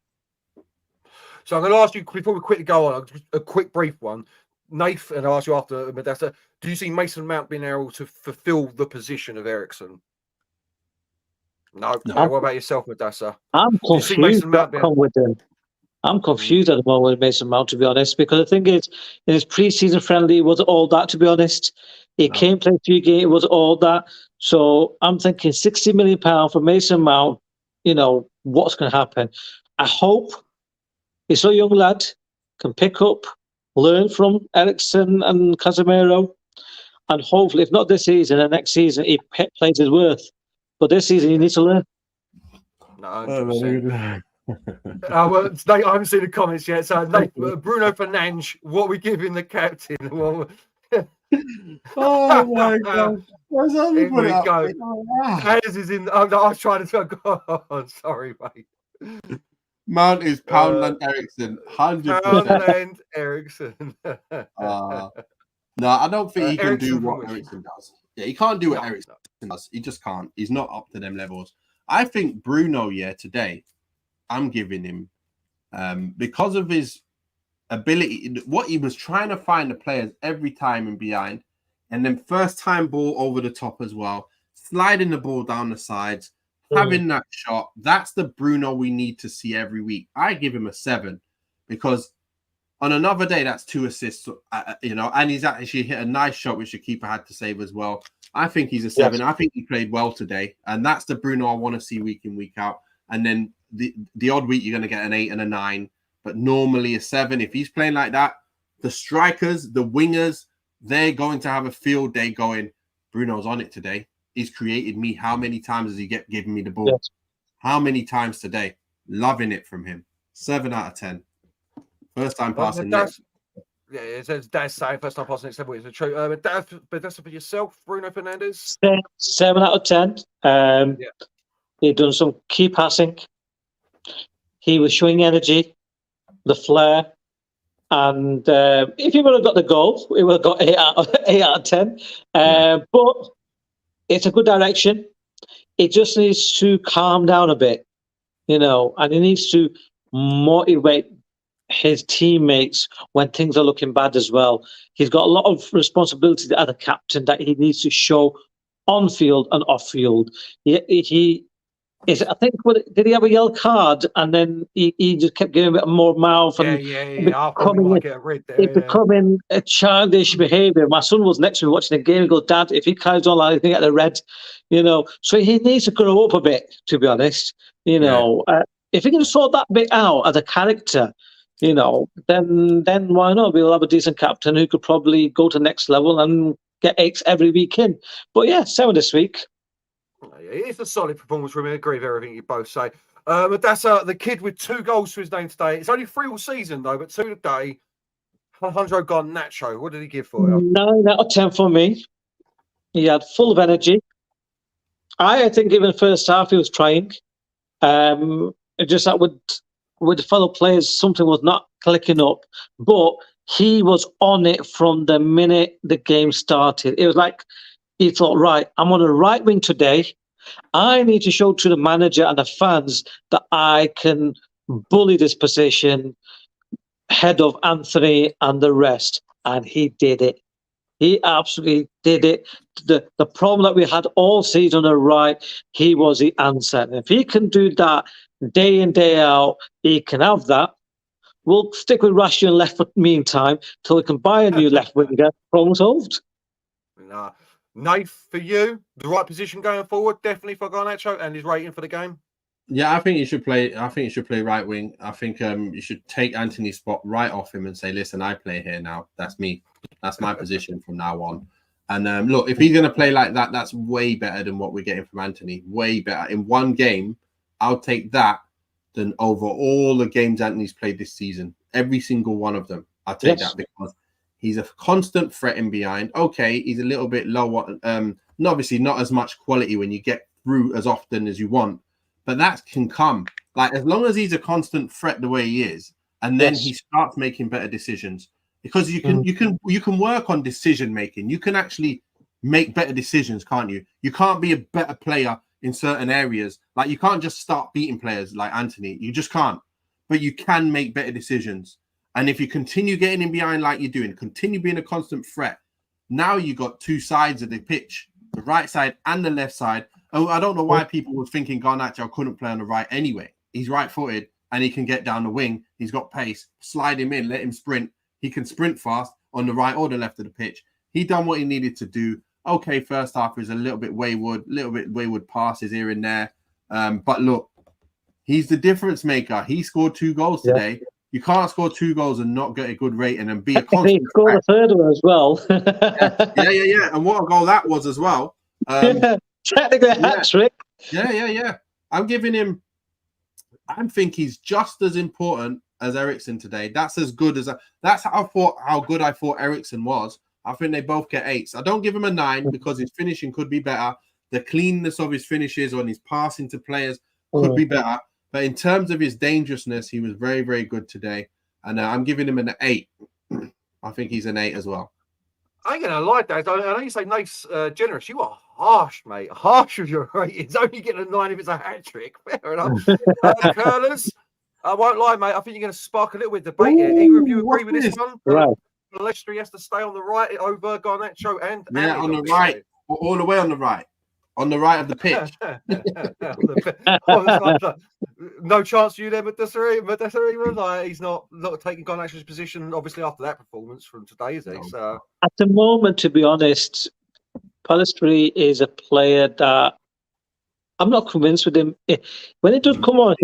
So I'm going to ask you, before we quickly go on, a quick brief one. Nath, and I'll ask you after, Madassa, do you see Mason Mount being able to fulfill the position of Eriksen? No. What about yourself, Madassa? I'm confused with him. I'm confused at the moment with Mason Mount, to be honest, because the thing is, in his pre-season friendly, it wasn't all that, to be honest. He came play 3 games, it was all that. So I'm thinking £60 million for Mason Mount, what's going to happen? I hope he's a young lad, can pick up, learn from Eriksen and Casemiro, and hopefully, if not this season, the next season, he plays his worth. But this season, he needs to learn. No, 100%. I haven't seen the comments yet. So, Bruno Fernandes, what we giving the captain? Oh my God! Here we go. As is in. I was trying to. Go on, sorry, mate. Mount is Poundland Eriksen, 100%. Poundland Eriksen. No, I don't think he can do what Eriksen does. Yeah, he can't do what Eriksen does. He just can't. He's not up to them levels. I think Bruno, today, I'm giving him, because of his ability, what he was trying to find the players every time and behind, and then first time ball over the top as well, sliding the ball down the sides, having that shot. That's the Bruno we need to see every week. I give him a 7 because on another day, that's 2 assists, and he's actually hit a nice shot, which the keeper had to save as well. I think he's a 7. Yes. I think he played well today, and that's the Bruno I want to see week in, week out. And then the odd week, you're going to get an 8 and a 9, but normally a 7. If he's playing like that, the strikers, the wingers, they're going to have a field day going, Bruno's on it today. He's created me. How many times has he given me the ball? Yes. How many times today? Loving it from him. 7 out of 10. First time passing. It says Daz saying first time passing. It's a true. But that's for yourself, Bruno Fernandes. 7 out of 10. He'd done some key passing. He was showing energy, the flair, and if he would have got the goal, he would have got 8 out of 10. But it's a good direction. It just needs to calm down a bit, and he needs to motivate his teammates when things are looking bad as well. He's got a lot of responsibility as a captain that he needs to show on field and off field. He is. I think. Did he have a yellow card? And then he just kept giving it more mouth. And becoming a childish behaviour. My son was next to me watching the game and goes, "Dad, if he carries on like he's going to get the red," So he needs to grow up a bit. To be honest, if he can sort that bit out as a character, then why not? We'll have a decent captain who could probably go to the next level and get 8s every weekend. But 7 this week. It's a solid performance from him. I agree with everything you both say. That's the kid with 2 goals to his name today. It's only 3 all season though, but 2 today. Alejandro Garnacho, what did he give for you? 9 out of 10 for me. He had full of energy. I think even the first half he was trying. Just that with the fellow players, something was not clicking up, but he was on it from the minute the game started. It was like he thought, right, I'm on the right wing today. I need to show to the manager and the fans that I can bullied his position, head of Anthony and the rest, and he did it. He absolutely did it. The problem that we had all season on the right, he was the answer. And if he can do that day in, day out, he can have that. We'll stick with Rashford and left for the meantime till we can buy a new left winger. Problem solved. Nath, for you, the right position going forward, definitely for Garnacho, and his rating for the game. Yeah, I think he should play. I think he should play right wing. I think you should take Anthony's spot right off him and say, "Listen, I play here now. That's me. That's my position from now on." And look, if he's going to play like that, that's way better than what we're getting from Anthony. Way better. In one game, I'll take that than over all the games Anthony's played this season. Every single one of them, I'll take that because he's a constant threat in behind. Okay, he's a little bit low. Obviously, not as much quality when you get through as often as you want. But that can come. Like, as long as he's a constant threat the way he is, and then he starts making better decisions. Because you can work on decision making. You can actually make better decisions, can't you? You can't be a better player in certain areas. Like, you can't just start beating players like Anthony. You just can't. But you can make better decisions. And if you continue getting in behind like you're doing, continue being a constant threat, now you got two sides of the pitch, the right side and the left side. Oh, I don't know why people were thinking Garnacho couldn't play on the right anyway. He's right-footed and he can get down the wing. He's got pace. Slide him in, let him sprint. He can sprint fast on the right or the left of the pitch. He done what he needed to do. Okay, first half is a little bit wayward passes here and there. But look, he's the difference maker. He scored 2 goals today. You can't score 2 goals and not get a good rating and be a constant. He scored a third one as well. yeah. And what a goal that was as well. Technically a hat trick. Yeah. I'm giving him. I think he's just as important as Eriksen today. That's as good as that's how good I thought Eriksen was. I think they both get 8s. I don't give him a 9 because his finishing could be better. The cleanness of his finishes on his passing to players could be better. But in terms of his dangerousness, he was very, very good today. And I'm giving him an 8. I think he's an 8 as well. I ain't gonna lie, Dave. I know you say nice, generous. You are harsh, mate. Harsh with your ratings. Only getting a 9 if it's a hat trick. Fair enough. Curlers, I won't lie, mate. I think you're going to spark a little bit of debate here. Either of you agree with this one? Right. Leicester has to stay on the right over Garnacho and on the right, all the way on the right. On the right of the pitch. No chance for you there, Mudassir. Like, he's not taking Garnacho's position, obviously, after that performance from today, is he? So, at the moment, to be honest, Pellistri is a player that I'm not convinced with him. When it does come on,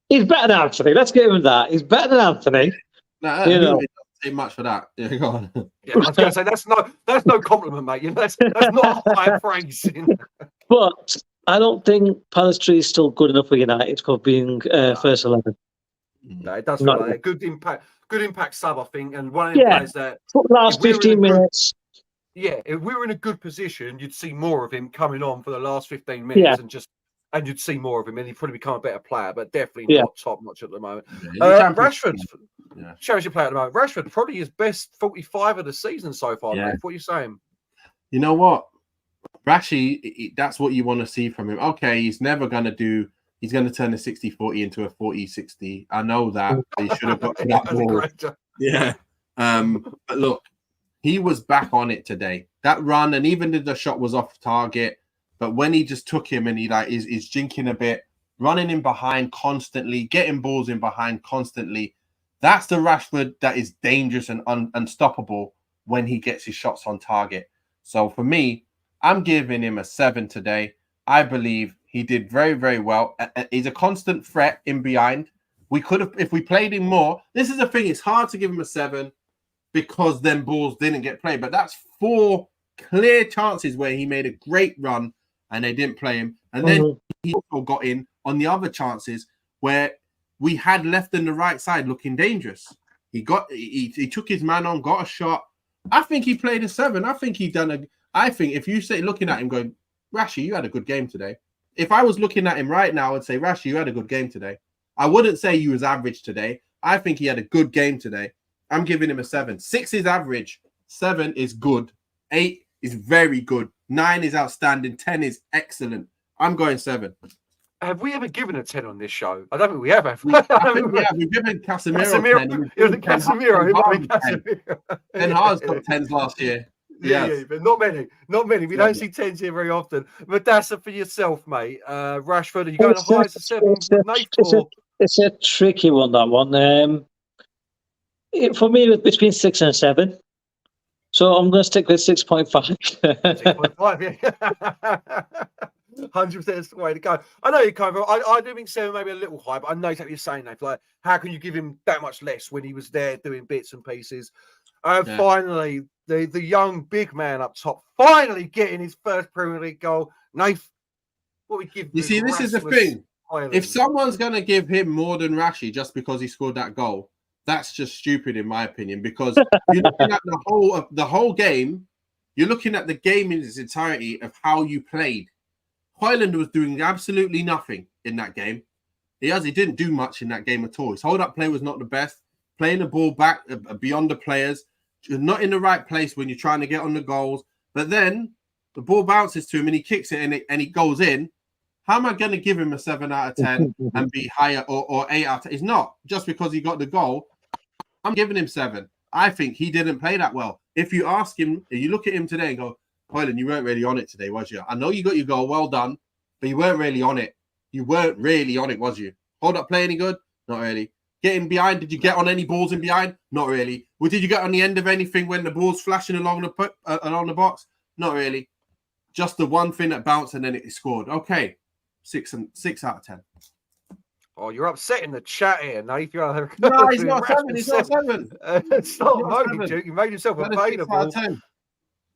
he's better than Anthony. Let's give him that. He's better than Anthony. Don't say much for that. Yeah, go on. Yeah, I was going to say that's no compliment, mate. That's not a high praise. But I don't think Pellistri is still good enough for United for being first 11. No, it does feel like a good impact sub, I think, and one of the players that last 15 minutes. If we were in a good position, you'd see more of him coming on for the last 15 minutes, and you'd see more of him, and he'd probably become a better player, but definitely not top notch at the moment. Rashford, championship player at the moment. Rashford probably his best 45 of the season so far. Mate. What are you saying? You know what, Rashi, that's what you want to see from him. Okay, he's never going to do. He's going to turn a 60-40 into a 40-60. I know that. He should have got that ball. Yeah. But look, he was back on it today. That run, and even if the shot was off target, but when he just took him and he is jinking a bit, running in behind constantly, getting balls in behind constantly, that's the Rashford that is dangerous and unstoppable when he gets his shots on target. So for me, I'm giving him a 7 today. I believe he did very, very well. He's a constant threat in behind. We could have, if we played him more. This is the thing. It's hard to give him a 7 because them balls didn't get played. But that's 4 clear chances where he made a great run and they didn't play him. And then he also got in on the other chances where we had left and the right side looking dangerous. He took his man on, got a shot. I think he played a 7. I think if you say looking at him going, Rashi, you had a good game today. If I was looking at him right now, I'd say, Rashi, you had a good game today. I wouldn't say you was average today. I think he had a good game today. I'm giving him a 7. 6 is average. 7 is good. 8 is very good. 9 is outstanding. 10 is excellent. I'm going 7. Have we ever given a 10 on this show? I don't think we have. I think we have. We've given Casemiro 10. It was Casemiro. It might be Casemiro. Ten Hag's got 10s last year. Yeah, but not many. Not many. We don't see 10s here very often. But that's it for yourself, mate. Rashford, are you going to high as a 7? It's a tricky one, that one. For me, it's between 6 and 7. So I'm going to stick with 6.5. 6.5, yeah. 100% is the way to go. I know you kind of. I do think 7 maybe a little high, but I know exactly what you're saying. Though. Like, how can you give him that much less when he was there doing bits and pieces? Finally, the young big man up top, finally getting his first Premier League goal. Nath, what we give? You see, this is the thing. If someone's going to give him more than Rashi just because he scored that goal, that's just stupid, in my opinion. Because you're looking at the whole game. You're looking at the game in its entirety of how you played. Hojlund was doing absolutely nothing in that game. He didn't do much in that game at all. His hold-up play was not the best. Playing the ball back beyond the players. Not in the right place when you're trying to get on the goals. But then the ball bounces to him and he kicks it and he goes in. How am I going to give him a 7 out of 10 and be higher or 8 out of 10? It's not just because he got the goal. I'm giving him 7. I think he didn't play that well. If you ask him, if you look at him today and go, Hojlund, you weren't really on it today, was you? I know you got your goal, well done, but you weren't really on it. You weren't really on it, was you? Hold up, play any good? Not really. Getting behind, did you get on any balls in behind? Not really. Well, did you get on the end of anything when the ball's flashing along the box? Not really. Just the one thing that bounced and then it scored. Okay, 6 out of 10. Oh, you're upsetting the chat here, Nath. No, he's not 7. He's not 7. Stop moaning, Duke. You made yourself available.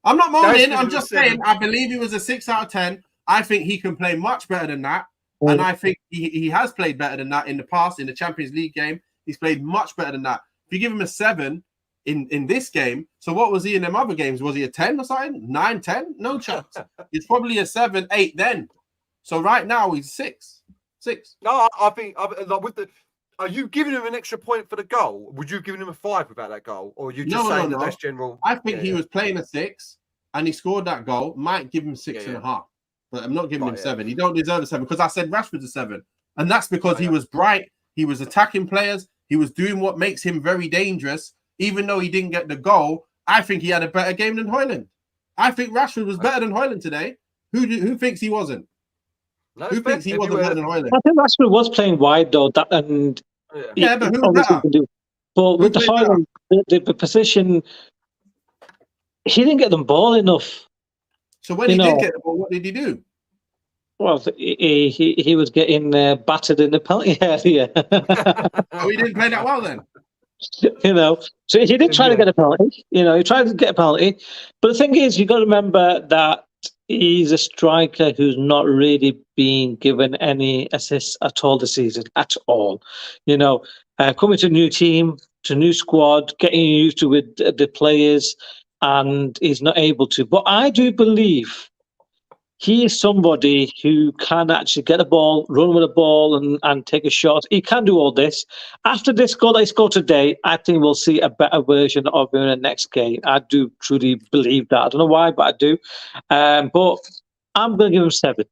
I'm not moaning. I'm just saying I believe he was a 6 out of 10. I think he can play much better than that. And I think he has played better than that in the past. In the Champions League game, he's played much better than that. If you give him a 7 in this game, so what was he in them other games? Was he a 10 or something? 9, 10? No chance. He's probably a 7, 8 then. So right now he's 6. No, I think with the. Are you giving him an extra point for the goal? Would you have given him a 5 without that goal, or are you just saying that that's general? I think he was playing a 6, and he scored that goal. Might give him 6.5, but I'm not giving him 7. He don't deserve a 7 because I said Rashford's a 7, and that's because he was bright. He was attacking players. He was doing what makes him very dangerous. Even though he didn't get the goal, I think he had a better game than Hojlund. I think Rashford was better than Hojlund today. Who thinks he wasn't? No, who thinks he wasn't better than Hojlund? I think Rashford was playing wide though. But who was better? But with the Hojlund, the position, he didn't get them ball enough. So when he did get the ball, what did he do? Well, he was getting battered in the penalty area. Oh, he didn't play that well then. So he did try to get a penalty. He tried to get a penalty. But the thing is, you've got to remember that he's a striker who's not really being given any assists at all this season, at all. Coming to a new team, to a new squad, getting used to with the players, and he's not able to. But I do believe he is somebody who can actually get the ball, run with the ball, and take a shot. He can do all this. After this goal that he scored today, I think we'll see a better version of him in the next game. I do truly believe that. I don't know why, but I do. But I'm going to give him 7.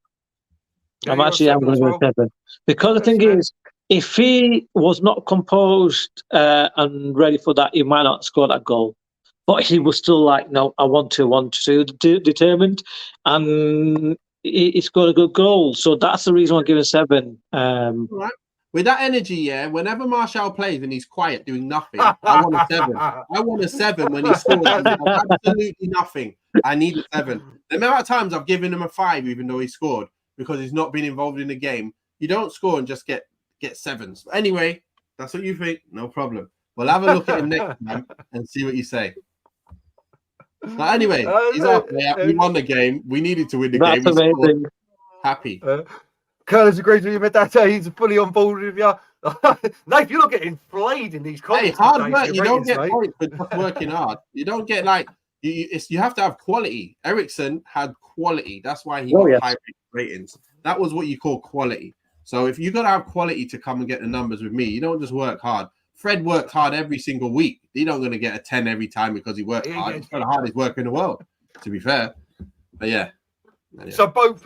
I'm going to give him 7. Because the thing is, if he was not composed and ready for that, he might not score that goal. But he was still like, no, I want to, determined. And he scored a good goal. So that's the reason I'm giving 7. Right. With that energy, whenever Martial plays and he's quiet, doing nothing, I want a 7. I want a 7 when he scores absolutely nothing. I need a 7. The amount of times I've given him a 5, even though he scored, because he's not been involved in the game. You don't score and just get 7s. But anyway, that's what you think. No problem. We'll have a look at him next time and see what you say. But anyway, he's up there. We won the game. We needed to win the game. Amazing. Happy. Curtis agrees with you, but that he's fully on board with you. Nath, you're not getting flayed in these comments. Hey, hard work. You don't get points for just working hard. You don't get you have to have quality. Eriksen had quality. That's why he got high ratings. That was what you call quality. So if you got to have quality to come and get the numbers with me, you don't just work hard. Fred worked hard every single week. He's not going to get a 10 every time because he worked hard. It's kind of hardest work in the world, to be fair. But yeah, Yeah. So both,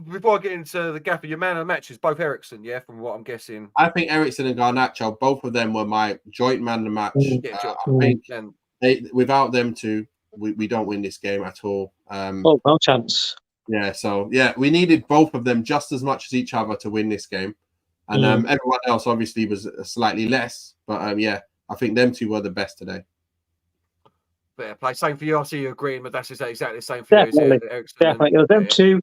before I get into the gaffer, your man of the match is both Eriksen, yeah, from what I'm guessing. I think Eriksen and Garnacho, both of them were my joint man of the match. Yeah, I think without them two, we don't win this game at all. Oh, no chance. Yeah, so yeah, we needed both of them just as much as each other to win this game. And everyone else obviously was slightly less. But yeah, I think them two were the best today. Fair play. Same for you. I see you agreeing, but that's exactly the same for Definitely. you. Eriksen Definitely. It was them two.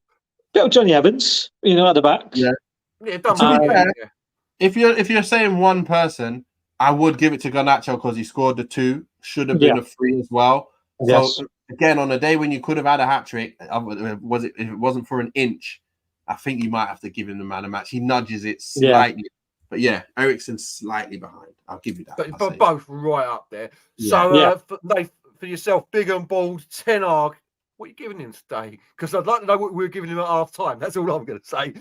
Bit of Johnny Evans, at the back. Yeah. Yeah, if you're saying one person, I would give it to Garnacho because he scored the 2. Should have been a 3 as well. Yes. So again, on a day when you could have had a hat trick, if it wasn't for an inch, I think you might have to give him the man of the match. He nudges it slightly, but yeah, Eriksen's slightly behind. I'll give you that. But both right up there. Yeah. So for yourself, big and bald, 10 arg. What are you giving him today? Because I'd like to know what we were giving him at half time. That's all I'm going to say.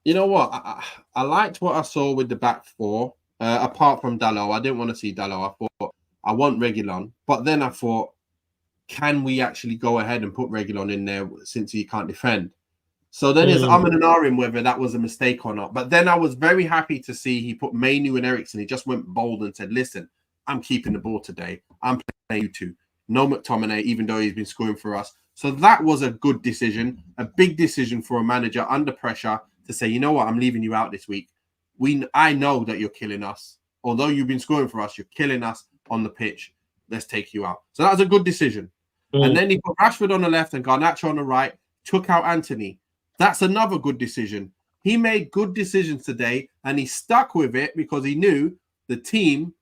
You know what? I liked what I saw with the back 4. Apart from Dalot, I didn't want to see Dalot. I thought I want Reguilon, but then I thought, can we actually go ahead and put Reguilon in there since he can't defend? So then it's I'm and ahhing whether that was a mistake or not. But then I was very happy to see he put Mainu and Eriksen. He just went bold and said, listen, I'm keeping the ball today. I'm playing you two. No McTominay, even though he's been scoring for us. So that was a good decision, a big decision for a manager under pressure to say, you know what, I'm leaving you out this week. I know that you're killing us. Although you've been scoring for us, you're killing us on the pitch. Let's take you out. So that was a good decision. And then he put Rashford on the left and Garnacho on the right, took out Anthony. That's another good decision. He made good decisions today and he stuck with it because he knew the team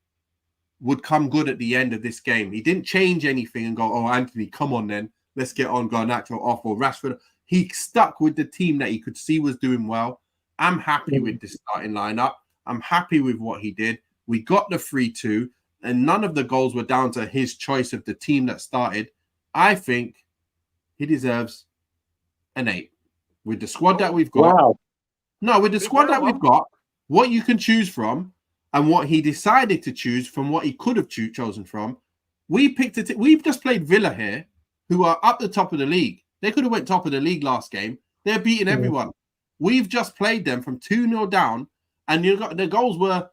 would come good at the end of this game. He didn't change anything and go, oh, Anthony, come on then. Let's get on Garnacho off or Rashford. He stuck with the team that he could see was doing well. I'm happy with the starting lineup. I'm happy with what he did. We got the 3-2 and none of the goals were down to his choice of the team that started. I think he deserves an 8 with the squad that we've got. Wow. No, with the squad that we've got, what you can choose from and what he decided to choose from what he could have chosen from. We picked it. We've just played Villa here, who are up the top of the league. They could have went top of the league last game. They're beating everyone. We've just played them from 2-0 down, and the goals were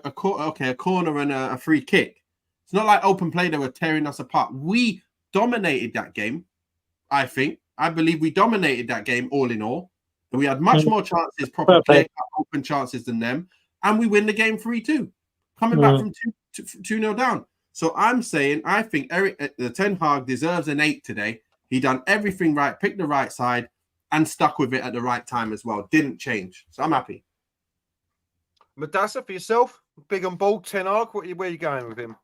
a corner and a free kick. It's not like open play. They were tearing us apart. We dominated that game, I think. I believe we dominated that game all in all. We had much more chances, proper play, open chances than them. And we win the game 3-2, coming back from 2-0 down. So I'm saying, I think the Ten Hag deserves an 8 today. He done everything right, picked the right side, and stuck with it at the right time as well. Didn't change. So I'm happy. Madassa, for yourself, big and bold, 10 Hag. Where are you going with him?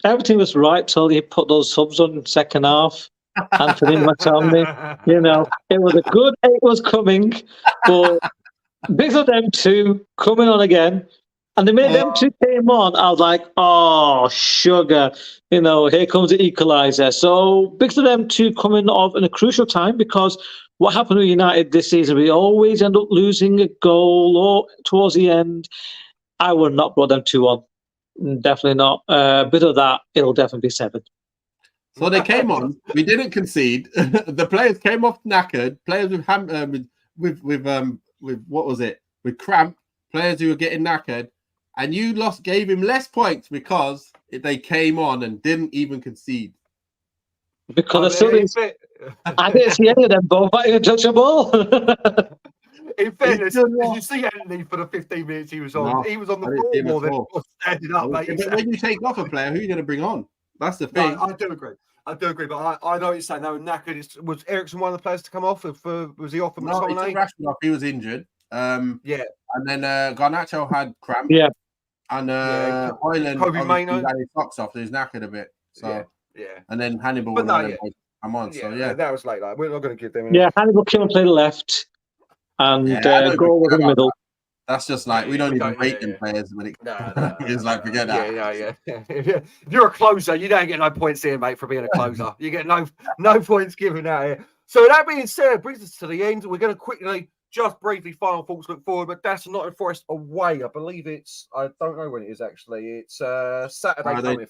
Everything was right till he put those subs on in second half. Anthony McTominay, it was a good 8 was coming, but big of them two coming on again. And the minute them two came on, I was like, oh, sugar. Here comes the equaliser. So big of them two coming off in a crucial time because what happened with United this season, we always end up losing a goal or towards the end. I would not brought them 2 on. Definitely not. A bit of that, it'll definitely be 7. So they came on. We didn't concede. The players came off knackered. Players with what was it? With cramp. Players who were getting knackered, and you gave him less points because they came on and didn't even concede. Because I didn't see any of them both touch the ball. In fairness, did you see Anthony for the 15 minutes he was on? No, he was on the ball more than standing up. Mate. But when you take off a player, who are you going to bring on? That's the thing. No, I do agree. But I know what you're saying. They were knackered. Was Eriksen one of the players to come off? Was he off? No, he took Rashford off. He was injured. Yeah. And then Garnacho had cramp. Yeah. And Hojlund had his socks off. So he's knackered a bit. So yeah. And then Hannibal come on. Yeah, so that was late. We're not going to give them. Hannibal came and played the left, and goal was in the middle. That's just like we don't even rate them players when it it's like forget that. Yeah. If you're a closer, you don't get no points here, mate, for being a closer. You get no points given out here. So that being said, brings us to the end. We're going to quickly, just briefly, final thoughts look forward. But that's Nottingham Forest away. I believe I don't know when it is actually. It's Saturday coming.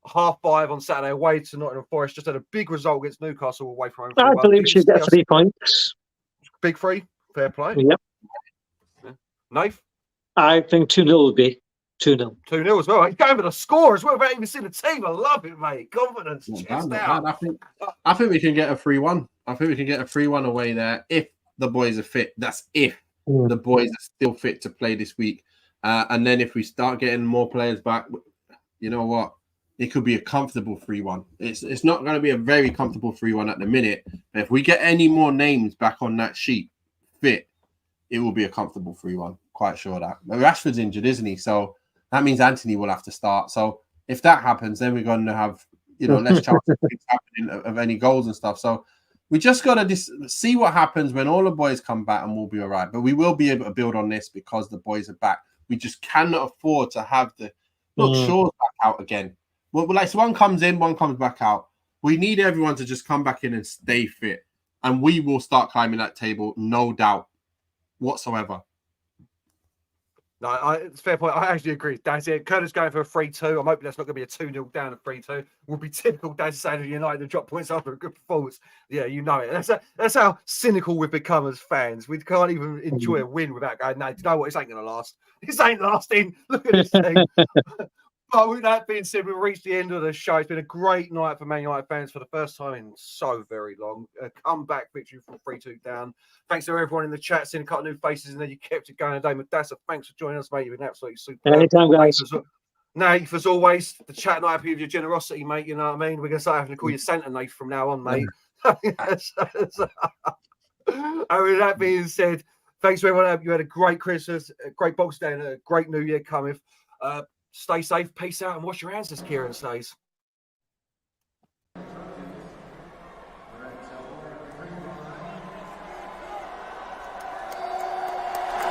5:30 on Saturday away to Nottingham Forest. Just had a big result against Newcastle away from home. I 3-1. believe she'll get 3 points. Big 3. Fair play. Yep. Yeah. Nath? I think 2-0 will be 2-0. 2-0 as well. He's going with a score as well without even seeing the team. I love it, mate. Confidence. Chest out. I think we can get a 3-1. I think we can get a 3-1 away there if the boys are fit. That's if the boys are still fit to play this week. And then if we start getting more players back, you know what? It could be a comfortable 3-1. It's not going to be a very comfortable 3-1 at the minute. But if we get any more names back on that sheet fit, it will be a comfortable 3-1. Quite sure of that. But Rashford's injured, isn't he? So that means Anthony will have to start. So if that happens, then we're going to have, less chance of things happening of any goals and stuff. So we just got to see what happens when all the boys come back, and we'll be all right. But we will be able to build on this because the boys are back. We just cannot afford to have the Shaw's back out again. Well, like, so one comes in, one comes back out. We need everyone to just come back in and stay fit, and we will start climbing that table, no doubt whatsoever. No, it's a fair point. I actually agree. That's it. Curtis going for a 3-2. I'm hoping that's not going to be a 2-0 down to 3-2. Will be typical Daz saying of United to drop points after a good performance. Yeah, you know it. That's how cynical we've become as fans. We can't even enjoy a win without going, no, do you know what? This ain't going to last. This ain't lasting. Look at this thing. But with that being said, we've reached the end of the show. It's been a great night for Man United fans for the first time in so very long. A comeback victory from 3-2 down. Thanks to everyone in the chat, seeing a couple of new faces, and then you kept it going today. Madassa, thanks for joining us, mate. You've been absolutely super. Anytime, guys. Nath, as always, the chat night happy with your generosity, mate. You know what I mean? We're going to start having to call you Santa Nath from now on, mate. And with that being said, thanks to everyone. You had a great Christmas, a great Boxing Day, and a great New Year coming. Stay safe, peace out, and wash your hands, as Kieran says.